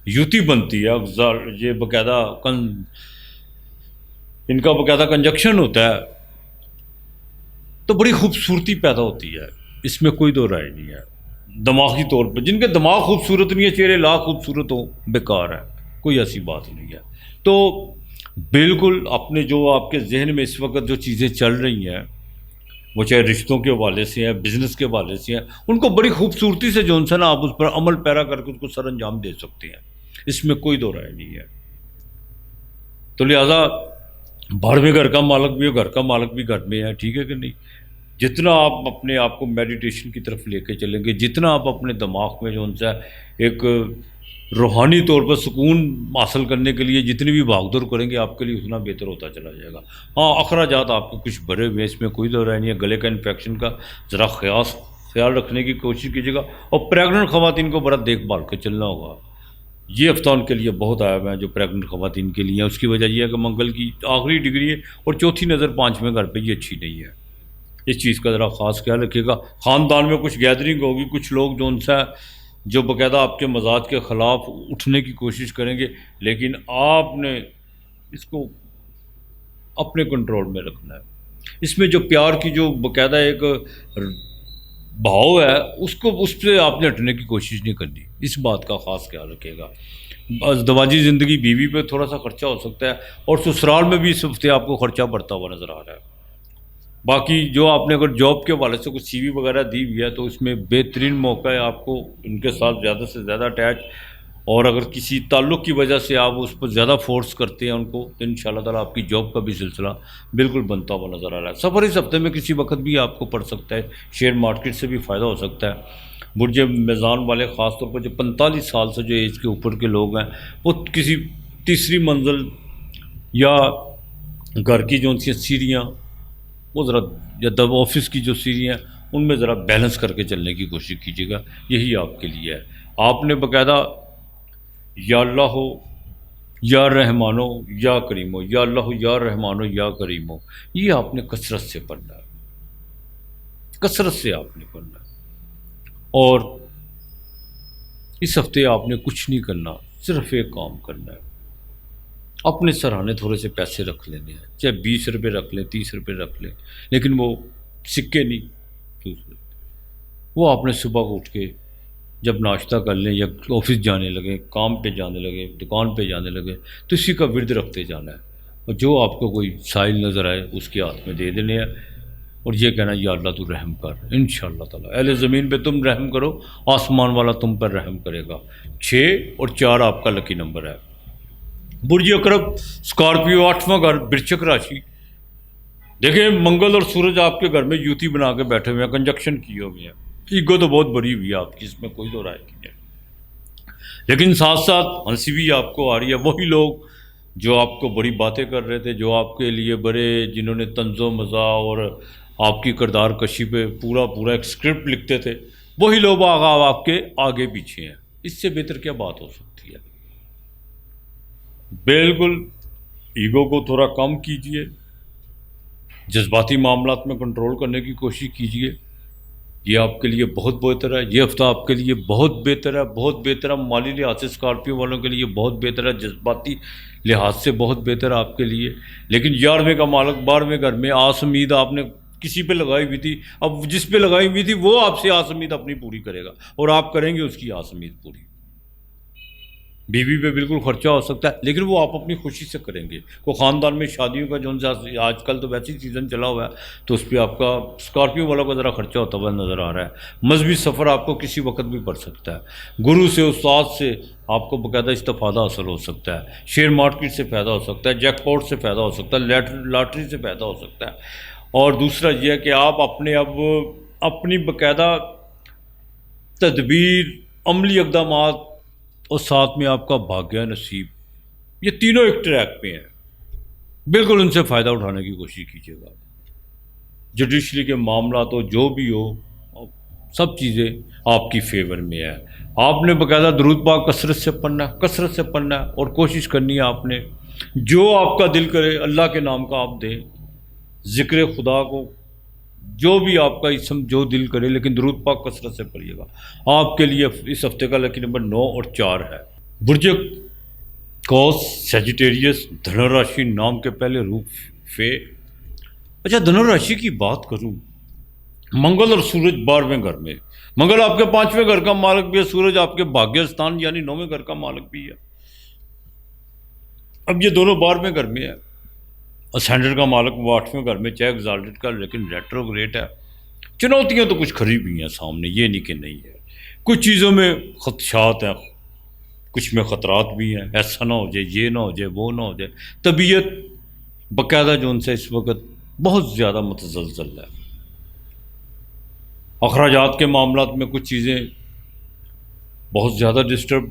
یوتی بنتی ہے، یہ باقاعدہ ان کا باقاعدہ کنجکشن ہوتا ہے، تو بڑی خوبصورتی پیدا ہوتی ہے، اس میں کوئی دو رائے نہیں ہے۔ دماغی طور پہ جن کے دماغ خوبصورت نہیں ہے، چہرے لاکھ خوبصورت ہو، بیکار ہے، کوئی ایسی بات نہیں ہے۔ تو بالکل اپنے جو آپ کے ذہن میں اس وقت جو چیزیں چل رہی ہیں، وہ چاہے رشتوں کے حوالے سے ہیں، بزنس کے حوالے سے ہیں، ان کو بڑی خوبصورتی سے جو ہے نا آپ اس پر عمل پیرا کر کے اس کو سر انجام دے سکتے ہیں، اس میں کوئی دو رائے نہیں ہے۔ تو لہٰذا باڑ میں گھر کا مالک بھی ہو، گھر کا مالک بھی گھر میں ہے، ٹھیک ہے کہ نہیں؟ جتنا آپ اپنے آپ کو میڈیٹیشن کی طرف لے کے چلیں گے، جتنا آپ اپنے دماغ میں جو ان سے ایک روحانی طور پر سکون حاصل کرنے کے لیے جتنی بھی بھاگ دوڑ کریں گے، آپ کے لیے اتنا بہتر ہوتا چلا جائے گا۔ ہاں، اخراجات آپ کے کچھ بھرے ہوئے، اس میں کوئی دو رائے نہیں ہے۔ گلے کا انفیکشن کا ذرا خیال رکھنے کی کوشش کیجیے گا، اور پریگننٹ خواتین کو بڑا دیکھ بھال کے چلنا ہوگا۔ یہ ہفتہ ان کے لیے بہت آیا ہوا ہے جو پریگننٹ خواتین کے لیے، اس کی وجہ یہ ہے کہ منگل کی آخری ڈگری ہے، اور چوتھی نظر پانچویں گھر پہ، یہ اچھی نہیں ہے۔ اس چیز کا ذرا خاص خیال رکھیے گا۔ خاندان میں کچھ گیدرنگ ہوگی، کچھ لوگ جو ان سے جو باقاعدہ آپ کے مزاج کے خلاف اٹھنے کی کوشش کریں گے، لیکن آپ نے اس کو اپنے کنٹرول میں رکھنا ہے۔ اس میں جو پیار کی جو باقاعدہ ایک بہاؤ ہے، اس پہ آپ نے ہٹنے کی کوشش نہیں کرنی، اس بات کا خاص خیال رکھیے گا۔ ازدواجی زندگی بیوی پہ تھوڑا سا خرچہ ہو سکتا ہے، اور سسرال میں بھی اس ہفتے آپ کو خرچہ بڑھتا ہوا نظر آ رہا ہے۔ باقی جو آپ نے اگر جاب کے حوالے سے کچھ سی وی وغیرہ دی ہوئی ہے، تو اس میں بہترین موقع ہے آپ کو ان کے ساتھ زیادہ سے زیادہ اٹیچ، اور اگر کسی تعلق کی وجہ سے آپ اس پر زیادہ فورس کرتے ہیں ان کو، تو ان شاء اللہ تعالیٰ آپ کی جاب کا بھی سلسلہ بالکل بنتا ہوا نظر آ رہا ہے۔ سفر اس ہفتے میں کسی وقت بھی آپ کو پڑ سکتا ہے، شیئر مارکیٹ سے بھی فائدہ ہو سکتا ہے۔ برج میزان والے خاص طور پر جو 45 سال سے جو ایج کے اوپر کے لوگ ہیں، وہ کسی تیسری منزل یا گھر کی جو ان کی سیڑھیاں، وہ ذرا یا آفس کی جو سیڑھیاں ہیں، ان میں ذرا بیلنس کر کے چلنے کی کوشش کیجیے گا، یہی آپ کے لیے ہے۔ آپ نے باقاعدہ یا اللہ ہو یا رحمان ہو یا کریم ہو، یا اللہ ہو یا رحمان ہو یا کریم ہو، یہ آپ نے کثرت سے پڑھنا ہے، کثرت سے آپ نے پڑھنا ہے۔ اور اس ہفتے آپ نے کچھ نہیں کرنا، صرف ایک کام کرنا ہے، اپنے سرہانے تھوڑے سے پیسے رکھ لینے ہیں، چاہے 20 روپے رکھ لیں، 30 روپے رکھ لیں، لیکن وہ سکے نہیں، دوسرے وہ آپ نے صبح کو اٹھ کے جب ناشتہ کر لیں یا آفس جانے لگے، کام پہ جانے لگے، دکان پہ جانے لگے، تو اسی کا ورد رکھتے جانا ہے، اور جو آپ کو کوئی سائل نظر آئے اس کے ہاتھ میں دے دینے ہیں، اور یہ کہنا ہے یا اللہ تو رحم کر، انشاءاللہ تعالیٰ اہل زمین پہ تم رحم کرو، آسمان والا تم پر رحم کرے گا۔ 6 اور 4 آپ کا لکی نمبر ہے۔ برج اکرب اسکارپیو، 8واں گھر، برچک راشی۔ دیکھیں منگل اور سورج آپ کے گھر میں یوتی بنا کے بیٹھے ہوئے ہیں، کنجکشن کیے ہوئے ہیں، ایگو تو بہت بڑی ہوئی ہے آپ کی، اس میں کوئی دو رائے نہیں ہے، لیکن ساتھ ساتھ ہنسی بھی آپ کو آ رہی ہے۔ وہی لوگ جو آپ کو بڑی باتیں کر رہے تھے، جو آپ کے لیے بڑے، جنہوں نے طنز و مزاح اور آپ کی کردار کشی پہ پورا ایک اسکرپٹ لکھتے تھے، وہی لوگ آپ کے آگے پیچھے ہیں۔ اس سے بہتر کیا بات ہو سکتی ہے؟ بالکل ایگو کو تھوڑا کم کیجئے، جذباتی معاملات میں کنٹرول کرنے کی کوشش کیجئے، یہ آپ کے لیے بہت بہتر ہے۔ یہ ہفتہ آپ کے لیے بہت بہتر ہے، بہت بہتر ہے، مالی لحاظ سے اسکارپیو والوں کے لیے بہت بہتر ہے، جذباتی لحاظ سے بہت بہتر ہے آپ کے لیے، لیکن 11ویں کا مالک 12ویں گھر میں، آس امید آپ نے کسی پہ لگائی ہوئی تھی، اب جس پہ لگائی ہوئی تھی وہ آپ سے آس امید اپنی پوری کرے گا، اور آپ کریں گے اس کی آس امید پوری۔ بیوی پہ بالکل خرچہ ہو سکتا ہے، لیکن وہ آپ اپنی خوشی سے کریں گے۔ کوئی خاندان میں شادیوں کا جو آج کل تو ویسے ہی سیزن چلا ہوا ہے، تو اس پہ آپ کا اسکارپیو والا کا ذرا خرچہ ہوتا ہوا نظر آ رہا ہے۔ مذہبی سفر آپ کو کسی وقت بھی پڑ سکتا ہے، گرو سے، استاد سے آپ کو باقاعدہ استفادہ حاصل ہو سکتا ہے، شیئر مارکیٹ سے فائدہ ہو سکتا ہے، جیک پاٹ سے فائدہ ہو سکتا ہے، لاٹری سے فائدہ ہو سکتا ہے۔ اور دوسرا یہ ہے کہ آپ اپنی باقاعدہ تدبیر، عملی اقدامات، اور ساتھ میں آپ کا بھاگیہ نصیب، یہ تینوں ایک ٹریک پہ ہیں، بالکل ان سے فائدہ اٹھانے کی کوشش کیجیے گا۔ جوڈیشری کے معاملات ہو، جو بھی ہو، سب چیزیں آپ کی فیور میں ہے. آپ نے باقاعدہ درود پاک کثرت سے پڑھنا ہے، کثرت سے پڑھنا ہے، اور کوشش کرنی ہے آپ نے جو آپ کا دل کرے اللہ کے نام کا آپ دیں، ذکر خدا کو، جو بھی آپ کا اسم جو دل کرے، لیکن درود پاک کثرت سے پڑھیے گا. آپ کے لیے اس ہفتے کا لکی نمبر 9 اور 4 ہے. برج کوس سیجیٹیریس دھنو راشی نام کے پہلے روپ فے. اچھا، دھنو راشی کی بات کروں، منگل اور سورج 12ویں گھر میں. منگل آپ کے 5ویں گھر کا مالک بھی ہے، سورج آپ کے بھاگیہ ستان یعنی 9ویں گھر کا مالک بھی ہے. اب یہ دونوں 12ویں گھر میں ہے. اسینڈر کا مالک وہ 8ویں گھر میں، چاہے ایگزالٹڈ کا، لیکن ریٹروگریٹ ہے. چنوتیاں تو کچھ کھڑی بھی ہیں سامنے، یہ نہیں کہ نہیں ہے. کچھ چیزوں میں خدشات ہیں، کچھ میں خطرات بھی ہیں. ایسا نہ ہو جائے، یہ نہ ہو جائے، وہ نہ ہو جائے. طبیعت باقاعدہ جو ان سے اس وقت بہت زیادہ متزلزل ہے. اخراجات کے معاملات میں کچھ چیزیں بہت زیادہ ڈسٹرب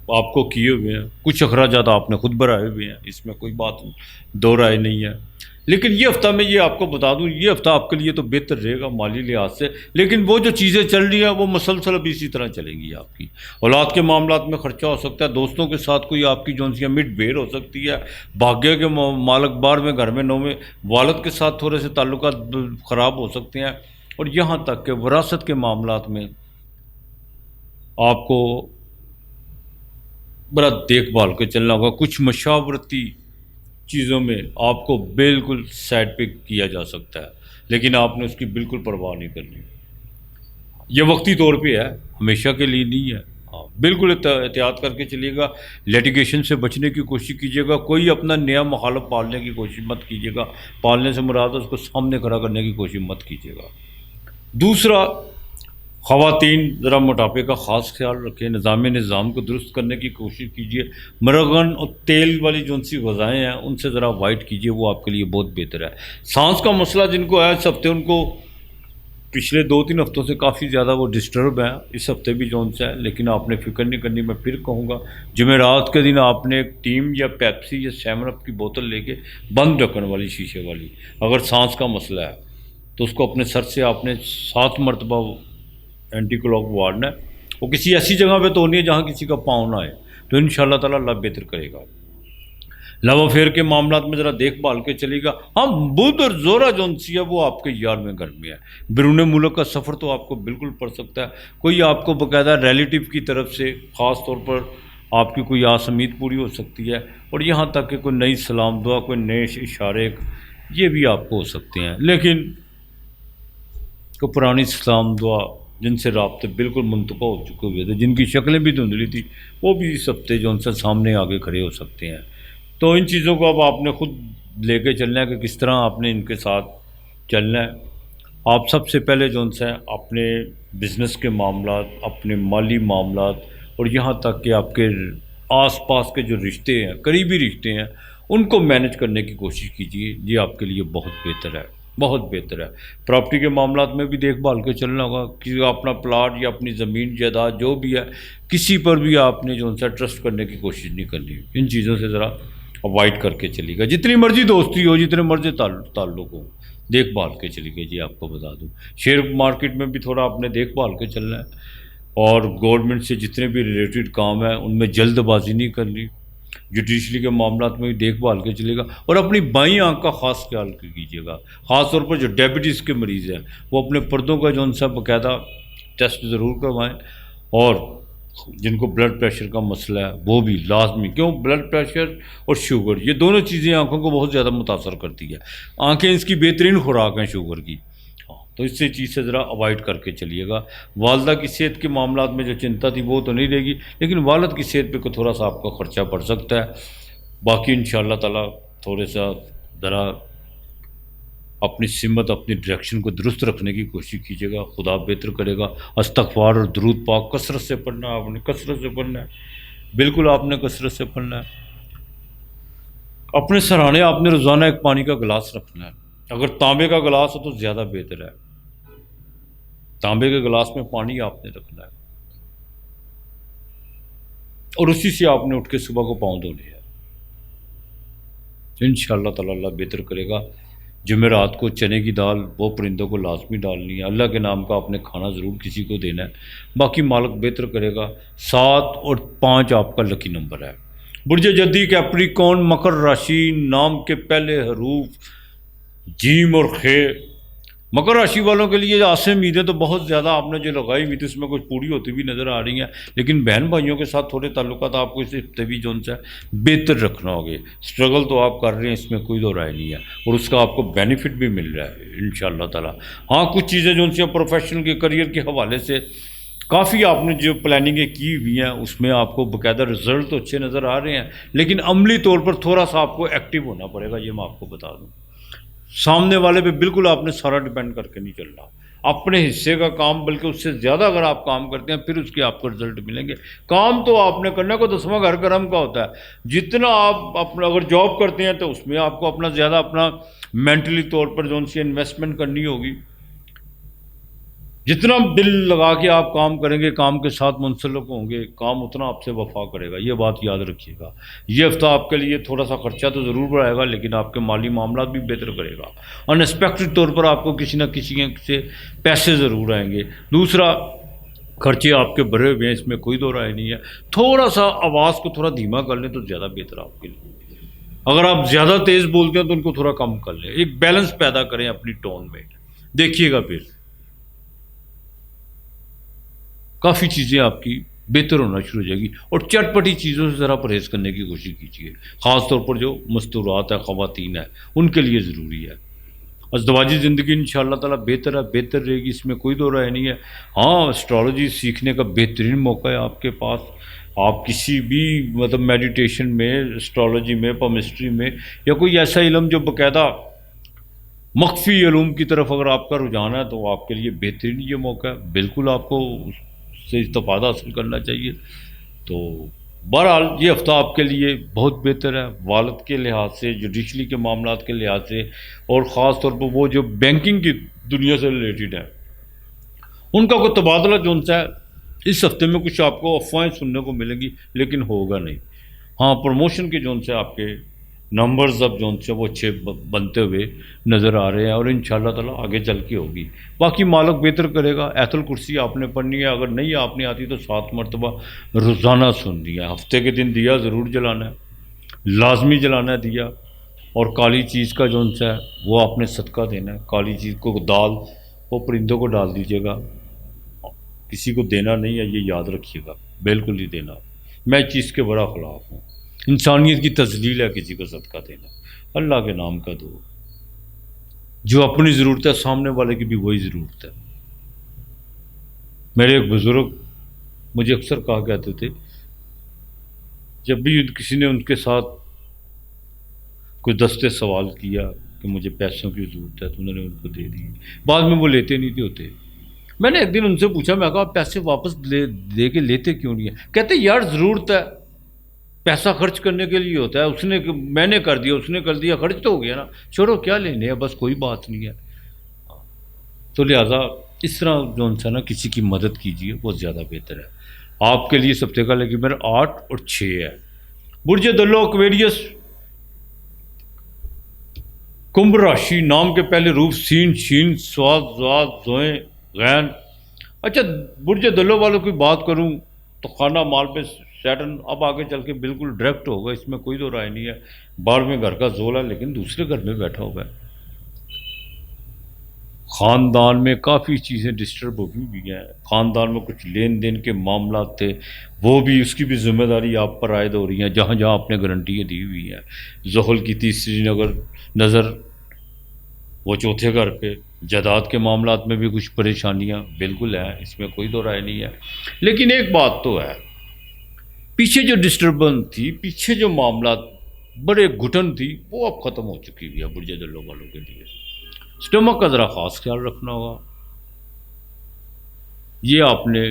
آپ کو کیے ہوئے ہیں. کچھ اخراجات آپ نے خود بڑھائے ہوئے ہیں، اس میں کوئی بات دو رائے نہیں ہے. لیکن یہ ہفتہ میں یہ آپ کو بتا دوں، یہ ہفتہ آپ کے لیے تو بہتر رہے گا مالی لحاظ سے، لیکن وہ جو چیزیں چل رہی ہیں وہ مسلسل اب اسی طرح چلیں گی. آپ کی اولاد کے معاملات میں خرچہ ہو سکتا ہے، دوستوں کے ساتھ کوئی آپ کی جونسیاں مٹ بھیڑ ہو سکتی ہے. بھاگیہ کے مالک 12ویں گھر میں 9ویں، والد کے ساتھ تھوڑے سے تعلقات خراب ہو سکتے ہیں. اور یہاں تک کہ وراثت کے معاملات میں آپ کو بڑا دیکھ بھال کے چلنا ہوگا. کچھ مشاورتی چیزوں میں آپ کو بالکل سائڈ پہ کیا جا سکتا ہے، لیکن آپ نے اس کی بالکل پرواہ نہیں کرنی. یہ وقتی طور پہ ہے، ہمیشہ کے لیے نہیں ہے. ہاں، بالکل احتیاط کر کے چلیے گا. لیٹیگیشن سے بچنے کی کوشش کیجیے گا. کوئی اپنا نیا مخالف پالنے کی کوشش مت کیجیے گا. پالنے سے مراد اس کو سامنے کھڑا کرنے کی کوشش مت کیجیے گا. دوسرا، خواتین ذرا موٹاپے کا خاص خیال رکھیں. نظام کو درست کرنے کی کوشش کیجیے. مرغن اور تیل والی جو سی غذائیں ہیں ان سے ذرا اوائڈ کیجیے، وہ آپ کے لیے بہت بہتر ہے. سانس کا مسئلہ جن کو ہے اس ہفتے، ان کو پچھلے 2-3 ہفتوں سے کافی زیادہ وہ ڈسٹرب ہیں. اس ہفتے بھی جون سے ہے، لیکن آپ نے فکر نہیں کرنی. میں پھر کہوں گا، جمعرات کے دن آپ نے ایک ٹیم یا پیپسی یا 7 اپ کی بوتل لے کے، بند ڈھکن والی شیشے والی، اگر سانس کا مسئلہ ہے تو اس کو اپنے سر سے آپ نے 7 مرتبہ اینٹی کلاک وارڈنا ہے. وہ کسی ایسی جگہ پہ تو نہیں ہے جہاں کسی کا پاؤں نہ آئے، تو ان شاء اللہ تعالیٰ اللہ بہتر کرے گا. لو افیئر کے معاملات میں ذرا دیکھ بھال کے چلے گا. ہاں، بدھ اور زورا جون سی ہے وہ آپ کے 11ویں گھر میں ہے. بیرون ملک کا سفر تو آپ کو بالکل پڑ سکتا ہے. کوئی آپ کو باقاعدہ ریلیٹیو کی طرف سے خاص طور پر آپ کی کوئی آس امید پوری ہو سکتی ہے. اور یہاں تک کہ کوئی نئی سلام دعا، کوئی نئے اشارے، یہ بھی آپ کو ہو سکتے ہیں. لیکن کوئی پرانی سلام دعا جن سے رابطے بالکل منتقل ہو چکے ہوئے تھے، جن کی شکلیں بھی دھندلی تھی، وہ بھی اس ہفتے جو ان سے سامنے آگے کھڑے ہو سکتے ہیں. تو ان چیزوں کو اب آپ نے خود لے کے چلنا ہے کہ کس طرح آپ نے ان کے ساتھ چلنا ہے. آپ سب سے پہلے جو ان سے اپنے بزنس کے معاملات، اپنے مالی معاملات، اور یہاں تک کہ آپ کے آس پاس کے جو رشتے ہیں، قریبی رشتے ہیں، ان کو مینج کرنے کی کوشش کیجیے. یہ آپ کے لیے بہت بہتر ہے، بہت بہتر ہے. پراپرٹی کے معاملات میں بھی دیکھ بھال کے چلنا ہوگا کہ اپنا پلاٹ یا اپنی زمین جائیداد جو بھی ہے، کسی پر بھی آپ نے جو ان سے ٹرسٹ کرنے کی کوشش نہیں کرنی. ان چیزوں سے ذرا اوائڈ کر کے چلی گا. جتنی مرضی دوستی ہو، جتنے مرضی تعلق ہو، دیکھ بھال کے چلی گئی. جی آپ کو بتا دوں، شیئر مارکیٹ میں بھی تھوڑا آپ نے دیکھ بھال کے چلنا ہے. اور گورنمنٹ سے جتنے بھی ریلیٹڈ کام ہیں ان میں جلد بازی نہیں کرنی. جوڈیشری کے معاملات میں بھی دیکھ بھال کے چلے گا. اور اپنی بائیں آنکھ کا خاص خیال کیجیے گا. خاص طور پر جو ڈائبٹیز کے مریض ہیں، وہ اپنے پردوں کا جو ان سے باقاعدہ ٹیسٹ ضرور کروائیں. اور جن کو بلڈ پریشر کا مسئلہ ہے وہ بھی لازمی، کیوں بلڈ پریشر اور شوگر یہ دونوں چیزیں آنکھوں کو بہت زیادہ متاثر کرتی ہے. آنکھیں اس کی بہترین خوراک ہیں شوگر کی. تو اس سے چیز سے ذرا اوائڈ کر کے چلیے گا. والدہ کی صحت کے معاملات میں جو چنتا تھی وہ تو نہیں رہے گی، لیکن والد کی صحت پہ کو تھوڑا سا آپ کا خرچہ پڑ سکتا ہے. باقی انشاءاللہ تعالیٰ تھوڑے سا ذرا اپنی سمت، اپنی ڈائریکشن کو درست رکھنے کی کوشش کیجیے گا. خدا بہتر کرے گا. استغفار اور درود پاک کثرت سے پڑھنا ہے. آپ نے کثرت سے پڑھنا ہے، بالکل آپ نے کثرت سے پڑھنا ہے. اپنے سرانے آپ نے روزانہ ایک پانی کا گلاس رکھنا ہے. اگر تانبے کا گلاس ہو تو زیادہ بہتر ہے. تانبے کے گلاس میں پانی آپ نے رکھنا ہے، اور اسی سے آپ نے اٹھ کے صبح کو پاؤں دھونے ہیں. انشاءاللہ تعالیٰ اللہ بہتر کرے گا. جمعرات کو چنے کی دال وہ پرندوں کو لازمی ڈالنی ہے، اللہ کے نام کا آپ نے کھانا ضرور کسی کو دینا ہے، باقی مالک بہتر کرے گا۔ 7 اور 5 آپ کا لکی نمبر ہے۔ برج جدی کیپریکون مکر راشی، نام کے پہلے حروف جیم اور خے۔ مکر راشی والوں کے لیے آسے امیدیں تو بہت زیادہ آپ نے جو لگائی ہوئی تھی اس میں کچھ پوری ہوتی بھی نظر آ رہی ہیں، لیکن بہن بھائیوں کے ساتھ تھوڑے تعلقات آپ کو اس ہفتے بھی جو ہے بہتر رکھنا ہوگے۔ اسٹرگل تو آپ کر رہے ہیں، اس میں کوئی دو رائے نہیں ہے، اور اس کا آپ کو بینیفٹ بھی مل رہا ہے انشاءاللہ تعالی۔ ہاں کچھ چیزیں جو ان سے پروفیشنل کے کریئر کے حوالے سے کافی آپ نے جو پلاننگیں کی ہوئی ہیں اس میں آپ کو باقاعدہ رزلٹ تو اچھے نظر آ رہے ہیں، لیکن عملی طور پر تھوڑا سا آپ کو ایکٹیو ہونا پڑے گا، یہ میں آپ کو بتا دوں۔ سامنے والے پہ بالکل آپ نے سارا ڈیپینڈ کر کے نہیں چلنا، اپنے حصے کا کام بلکہ اس سے زیادہ اگر آپ کام کرتے ہیں پھر اس کے آپ کو رزلٹ ملیں گے۔ کام تو آپ نے کرنا، کو 10واں گھر کرم کا ہوتا ہے، جتنا آپ اپنا اگر جاب کرتے ہیں تو اس میں آپ کو اپنا زیادہ اپنا مینٹلی طور پر جو ان سے انویسٹمنٹ کرنی ہوگی، جتنا دل لگا کے آپ کام کریں گے، کام کے ساتھ منسلک ہوں گے، کام اتنا آپ سے وفا کرے گا، یہ بات یاد رکھیے گا۔ یہ ہفتہ آپ کے لیے تھوڑا سا خرچہ تو ضرور بڑھائے گا، لیکن آپ کے مالی معاملات بھی بہتر کرے گا۔ ان ایکسپیکٹڈ طور پر آپ کو کسی نہ کسی سے پیسے ضرور آئیں گے۔ دوسرا، خرچے آپ کے بھرے ہوئے ہیں، اس میں کوئی دو رائے نہیں ہے، تھوڑا سا آواز کو تھوڑا دھیما کر لیں تو زیادہ بہتر ہے آپ کے لیے۔ اگر آپ زیادہ تیز بولتے ہیں تو ان کو تھوڑا کم کر لیں، ایک بیلنس پیدا کریں اپنی ٹون میں، دیکھیے گا پھر کافی چیزیں آپ کی بہتر ہونا شروع ہو جائے گی۔ اور چٹ پٹی چیزوں سے ذرا پرہیز کرنے کی کوشش کیجیے، خاص طور پر جو مستورات ہے، خواتین ہیں، ان کے لیے ضروری ہے۔ ازدواجی زندگی انشاءاللہ تعالیٰ بہتر ہے، بہتر رہے گی، اس میں کوئی دو رائے نہیں ہے۔ ہاں اسٹرالوجی سیکھنے کا بہترین موقع ہے آپ کے پاس، آپ کسی بھی مطلب میڈیٹیشن میں، اسٹرالوجی میں، پامسٹری میں، یا کوئی ایسا علم جو باقاعدہ مخفی علوم کی طرف اگر آپ کا رجحان ہے تو آپ کے لیے بہترین یہ موقع ہے، بالکل آپ کو اس سے استفادہ حاصل کرنا چاہیے۔ تو بہرحال یہ ہفتہ آپ کے لیے بہت بہتر ہے، والد کے لحاظ سے، جوڈیشلی کے معاملات کے لحاظ سے، اور خاص طور پر وہ جو بینکنگ کی دنیا سے ریلیٹڈ ہے ان کا کوئی تبادلہ جو ان سے ہے اس ہفتے میں کچھ آپ کو افواہیں سننے کو ملیں گی، لیکن ہوگا نہیں۔ ہاں پروموشن کے جو ان سے آپ کے نمبرز اب جو ان سے وہ اچھے بنتے ہوئے نظر آ رہے ہیں، اور انشاءاللہ تعالیٰ آگے چل کے ہوگی۔ باقی مالک بہتر کرے گا۔ ایت الکرسی آپ نے پڑھنی ہے، اگر نہیں آپ نے آتی تو 7 مرتبہ روزانہ سننی ہے، ہفتے کے دن دیا ضرور جلانا ہے، لازمی جلانا ہے دیا، اور کالی چیز کا جو ان سے ہے وہ آپ نے صدقہ دینا ہے، کالی چیز کو دال وہ پرندوں کو ڈال دیجیے گا، کسی کو دینا نہیں ہے، یہ یاد رکھیے گا، بالکل نہیں دینا۔ میں اس چیز کے بڑا خلاف ہوں، انسانیت کی تذلیل ہے کسی کو صدقہ دینا، اللہ کے نام کا دو، جو اپنی ضرورت ہے سامنے والے کی بھی وہی ضرورت ہے۔ میرے ایک بزرگ مجھے اکثر کہا کہتے تھے، جب بھی کسی نے ان کے ساتھ کوئی دستے سوال کیا کہ مجھے پیسوں کی ضرورت ہے تو انہوں نے ان کو دے دی، بعد میں وہ لیتے نہیں تھے ہوتے۔ میں نے ایک دن ان سے پوچھا، میں کہا پیسے واپس دے کے لیتے کیوں نہیں ہے؟ کہتے یار ضرورت ہے، پیسہ خرچ کرنے کے لیے ہوتا ہے، اس نے میں نے کر دیا، اس نے کر دیا، خرچ تو ہو گیا نا، چھوڑو کیا لینے ہے، بس کوئی بات نہیں ہے۔ تو لہٰذا اس طرح جو ان سے نا کسی کی مدد کیجیے، وہ زیادہ بہتر ہے آپ کے لیے۔ سب سے کا لیکن میرا 8 اور 6 ہے۔ برج دلو ایکویریس، کمبھ راشی، نام کے پہلے روپ سین، شین، سواد، زواد، زوئیں، غین۔ اچھا برج دلو والوں کی بات کروں تو خانہ مال پہ سیٹرن اب آگے چل کے بالکل ڈائریکٹ ہوگا، اس میں کوئی دو رائے نہیں ہے۔ 12ویں گھر کا زول ہے لیکن دوسرے گھر میں بیٹھا ہوا ہے، خاندان میں کافی چیزیں ڈسٹرب ہوئی بھی ہیں، خاندان میں کچھ لین دین کے معاملات تھے، وہ بھی اس کی بھی ذمہ داری آپ پر عائد ہو رہی ہیں، جہاں جہاں آپ نے گارنٹیاں دی ہوئی ہیں۔ زحل کی تیسری نظر وہ چوتھے گھر پہ، جائیداد کے معاملات میں بھی کچھ پریشانیاں بالکل ہیں، اس میں کوئی دو رائے نہیں ہے۔ لیکن ایک بات تو ہے، پیچھے جو ڈسٹربنس تھی، پیچھے جو معاملات بڑے گھٹن تھی، وہ اب ختم ہو چکی ہوئی ہے برج دلو والوں کے لیے۔ اسٹمک کا ذرا خاص خیال رکھنا ہوگا، یہ آپ نے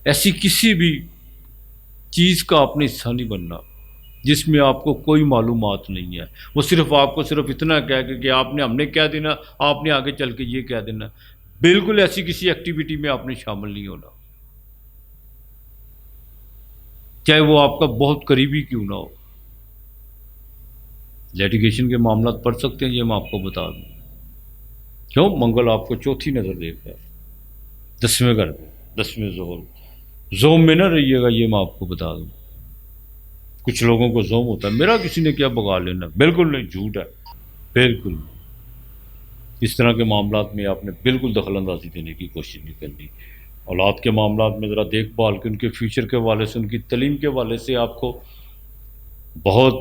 ایسی کسی بھی چیز کا آپ نے حصہ نہیں بننا جس میں آپ کو کوئی معلومات نہیں ہے، وہ صرف آپ کو صرف اتنا کہہ کہ آپ نے ہم نے کہہ دینا، آپ نے آگے چل کے یہ کہہ دینا، بالکل ایسی کسی ایکٹیویٹی میں آپ نے شامل نہیں ہونا، چاہے وہ آپ کا بہت قریبی کیوں نہ ہو۔ لیٹیگیشن کے معاملات پڑھ سکتے ہیں، یہ میں آپ کو بتا دوں. کیوں؟ منگل آپ کو چوتھی نظر دیکھ رہا ہے 10ویں گھر پہ، 10ویں زوم میں نہ رہیے گا، یہ میں آپ کو بتا دوں. کچھ لوگوں کو زوم ہوتا ہے میرا کسی نے کیا بگا لینا، بالکل نہیں، جھوٹ ہے، بالکل. اس طرح کے معاملات میں آپ نے بالکل دخل اندازی دینے کی کوشش نہیں کرنی. اولاد کے معاملات میں ذرا دیکھ بھال کے ان کے فیوچر کے حوالے سے، ان کی تعلیم کے حوالے سے آپ کو بہت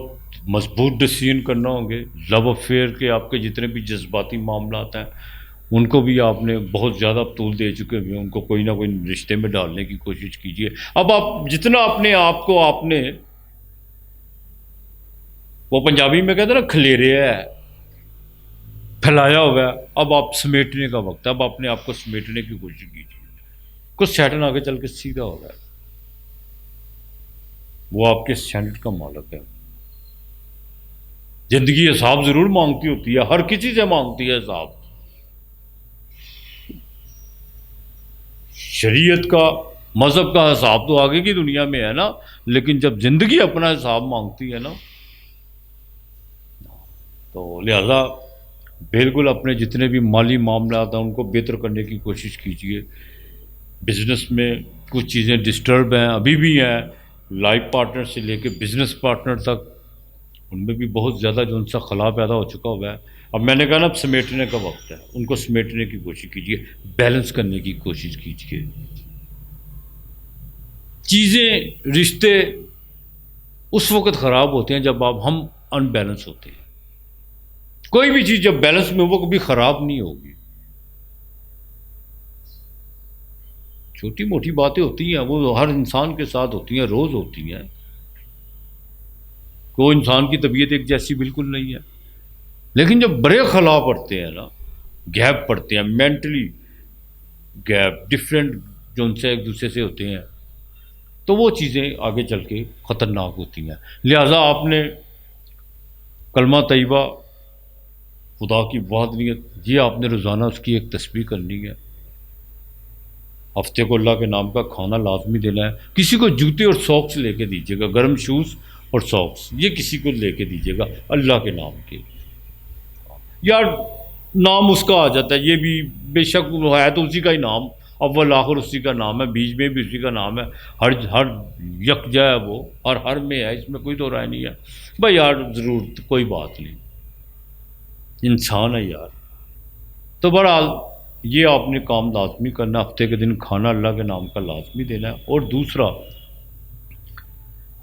مضبوط ڈیسیژن کرنا ہوں گے. لو افیئر کے آپ کے جتنے بھی جذباتی معاملات ہیں ان کو بھی آپ نے بہت زیادہ طول دے چکے ہوئے ہیں، ان کو کوئی نہ کوئی رشتے میں ڈالنے کی کوشش کیجیے. اب آپ جتنا اپنے آپ کو آپ نے، وہ پنجابی میں کہتے ہیں نا کھلیرے ہے، پھیلایا ہوا ہے، اب آپ سمیٹنے کا وقت ہے. اب اپنے آپ کو سمیٹنے کی کوشش کیجیے. کچھ سیٹن آگے چل کے سیدھا ہو رہا ہے، وہ آپ کے اسٹینڈرڈ کا مالک ہے. زندگی حساب ضرور مانگتی ہوتی ہے، ہر کسی سے مانگتی ہے حساب. شریعت کا، مذہب کا حساب تو آگے کی دنیا میں ہے نا، لیکن جب زندگی اپنا حساب مانگتی ہے نا، تو لہذا بالکل اپنے جتنے بھی مالی معاملات ہیں ان کو بہتر کرنے کی کوشش کیجیے. بزنس میں کچھ چیزیں ڈسٹرب ہیں، ابھی بھی ہیں، لائف پارٹنر سے لے کے بزنس پارٹنر تک ان میں بھی بہت زیادہ جو ان سے خلا پیدا ہو چکا ہوا ہے. اب میں نے کہا نا اب سمیٹنے کا وقت ہے، ان کو سمیٹنے کی کوشش کیجیے، بیلنس کرنے کی کوشش کیجیے. چیزیں، رشتے اس وقت خراب ہوتے ہیں جب آپ ہم ان بیلنس ہوتے ہیں. کوئی بھی چیز جب بیلنس میں ہو وہ کبھی خراب نہیں ہوگی. چھوٹی موٹی باتیں ہوتی ہیں، وہ ہر انسان کے ساتھ ہوتی ہیں، روز ہوتی ہیں. کوئی انسان کی طبیعت ایک جیسی بالکل نہیں ہے، لیکن جب بڑے خلا پڑتے ہیں نا، گیپ پڑتے ہیں، مینٹلی گیپ ڈفرینٹ جو ان سے ایک دوسرے سے ہوتے ہیں، تو وہ چیزیں آگے چل کے خطرناک ہوتی ہیں. لہٰذا آپ نے کلمہ طیبہ، خدا کی وحدانیت، یہ آپ نے روزانہ اس کی ایک تسبیح کرنی ہے. ہفتے کو اللہ کے نام کا کھانا لازمی دینا ہے. کسی کو جوتے اور ساکس لے کے دیجیے گا، گرم شوز اور ساکس، یہ کسی کو لے کے دیجیے گا اللہ کے نام کے. یا نام اس کا آ جاتا ہے، یہ بھی بے شک ہے تو اسی کا ہی نام، اول آخر اسی کا نام ہے، بیچ میں بھی اسی کا نام ہے، ہر یکجا ہے، وہ ہر میں ہے، اس میں کوئی دو رائے نہیں ہے. بھائی یار ضرور کوئی بات نہیں، انسان ہے یار. تو بہرحال یہ آپ نے کام لازمی کرنا، ہفتے کے دن کھانا اللہ کے نام کا لازمی دینا ہے. اور دوسرا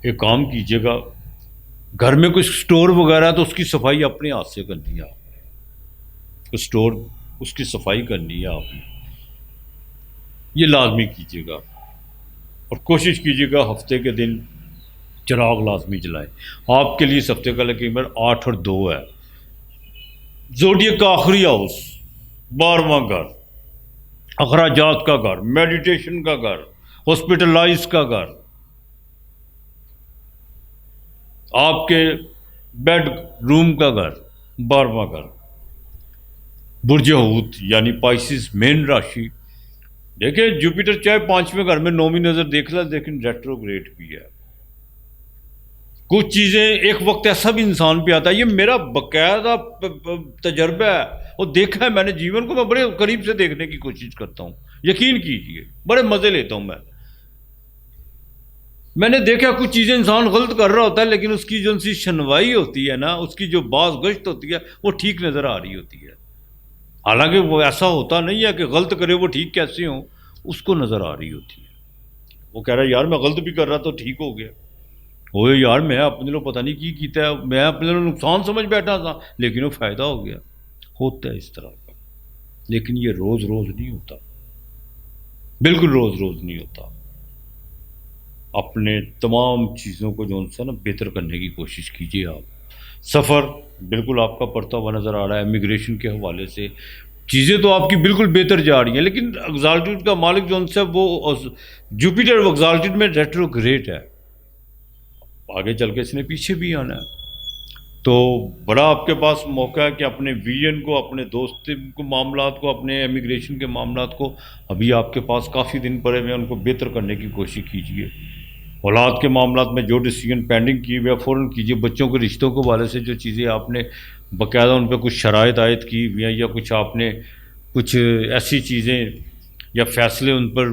ایک کام کیجیے گا، گھر میں کوئی سٹور وغیرہ ہے تو اس کی صفائی اپنے ہاتھ سے کرنی ہے. سٹور اس کی صفائی کرنی ہے آپ نے، یہ لازمی کیجیے گا. اور کوشش کیجیے گا ہفتے کے دن چراغ لازمی جلائیں. آپ کے لیے اس ہفتے کا نمبر 8 اور 2 ہے. زوڈیک کا آخری ہاؤس، 12واں گھر، اخراجات کا گھر، میڈیٹیشن کا گھر، ہاسپٹلائز کا گھر، آپ کے بیڈ روم کا گھر، 12واں گھر. برج حوت یعنی پائسس مین راشی. دیکھیں جوپیٹر چاہے 5ویں گھر میں 9ویں نظر دیکھ لیں، لیکن ریٹروگریڈ بھی ہے. کچھ چیزیں ایک وقت ایسا بھی انسان پہ آتا ہے، یہ میرا باقاعدہ تجربہ ہے، اور دیکھا ہے میں نے جیون کو، میں بڑے قریب سے دیکھنے کی کوشش کرتا ہوں، یقین کیجئے بڑے مزے لیتا ہوں. میں نے دیکھا کچھ چیزیں انسان غلط کر رہا ہوتا ہے، لیکن اس کی جو سی شنوائی ہوتی ہے نا، اس کی جو باز گشت ہوتی ہے، وہ ٹھیک نظر آ رہی ہوتی ہے. حالانکہ وہ ایسا ہوتا نہیں ہے کہ غلط کرے وہ ٹھیک کیسے ہوں، اس کو نظر آ رہی ہوتی ہے. وہ کہہ رہا ہے یار میں غلط بھی کر رہا تو ٹھیک ہو گیا، وہ یار میں اپنے لوگ پتہ نہیں کی کیتا ہے، میں اپنے لوگ نقصان سمجھ بیٹھا تھا لیکن وہ فائدہ ہو گیا. ہوتا ہے اس طرح کا، لیکن یہ روز روز نہیں ہوتا، بالکل روز روز نہیں ہوتا. اپنے تمام چیزوں کو جو نا بہتر کرنے کی کوشش کیجیے. آپ سفر بالکل آپ کا پڑتا ہوا نظر آ رہا ہے، امیگریشن کے حوالے سے چیزیں تو آپ کی بالکل بہتر جا رہی ہیں، لیکن ایگزالٹیڈ کا مالک جو سے وہ جوپیٹر ایگزالٹیڈ میں ریٹروگریڈ ہے، آگے چل کے اس نے پیچھے بھی آنا ہے. تو بڑا آپ کے پاس موقع ہے کہ اپنے ویژن کو، اپنے دوست کو معاملات کو، اپنے امیگریشن کے معاملات کو، ابھی آپ کے پاس کافی دن پڑے ہوئے ہیں، ان کو بہتر کرنے کی کوشش کیجیے. اولاد کے معاملات میں جو ڈیسیجن پینڈنگ کی ہوئی ہے فوراً کیجیے. بچوں کے رشتوں کے حوالے سے جو چیزیں آپ نے باقاعدہ ان پہ کچھ شرائط عائد کی ہوئی ہیں یا کچھ آپ نے کچھ ایسی چیزیں یا فیصلے ان پر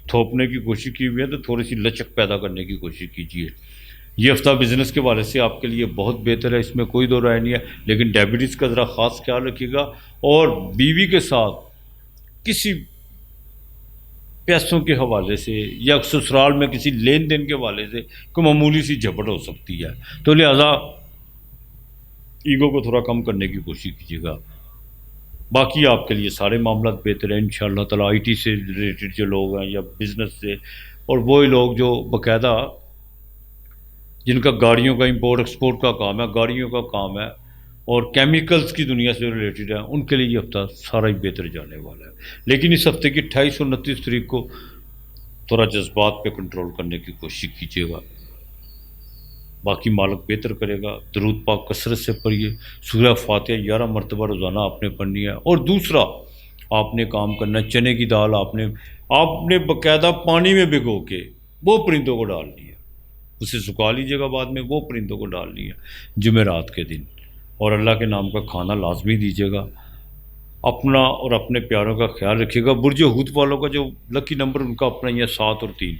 تھوپنے کی کوشش کی ہوئی ہے تو تھوڑی سی لچک پیدا کرنے کی کوشش کیجیے. یہ ہفتہ بزنس کے حوالے سے آپ کے لیے بہت بہتر ہے، اس میں کوئی دو رائے نہیں ہے، لیکن ڈائبٹیز کا ذرا خاص خیال رکھیے گا. اور بیوی کے ساتھ کسی پیسوں کے حوالے سے یا سسرال میں کسی لین دین کے حوالے سے کوئی معمولی سی جھپٹ ہو سکتی ہے، تو لہٰذا ایگو کو تھوڑا کم کرنے کی کوشش کیجیے گا. باقی آپ کے لیے سارے معاملات بہتر ہیں انشاءاللہ تعالیٰ. آئی ٹی سے ریلیٹڈ جو لوگ ہیں یا بزنس سے، اور وہی لوگ جو باقاعدہ جن کا گاڑیوں کا امپورٹ ایکسپورٹ کا کام ہے، گاڑیوں کا کام ہے اور کیمیکلز کی دنیا سے ریلیٹڈ ہے، ان کے لیے یہ ہفتہ سارا ہی بہتر جانے والا ہے. لیکن اس ہفتے کی 28 اور 29 تاریخ کو تھوڑا جذبات پہ کنٹرول کرنے کی کوشش کیجیے گا. باقی مالک بہتر کرے گا. درود پاک کثرت سے پڑھیے. سورہ فاتحہ 11 مرتبہ روزانہ آپ نے پڑھنی ہے. اور دوسرا آپ نے کام کرنا ہے، چنے کی دال آپ نے باقاعدہ پانی میں بھگو کے وہ پرندوں کو ڈالنی ہے. اسے سکھا لیجیے گا بعد میں، وہ پرندوں کو ڈالنی ہے جمعرات کے دن. اور اللہ کے نام کا کھانا لازمی دیجیے گا. اپنا اور اپنے پیاروں کا خیال رکھیے گا. برج حوت والوں کا جو لکی نمبر ان کا اپنا ہی ہے 7 اور 3.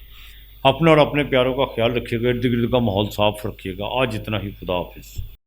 اپنا اور اپنے پیاروں کا خیال رکھیے گا. ارد گرد کا ماحول صاف رکھیے گا. آج اتنا ہی. خدا حافظ.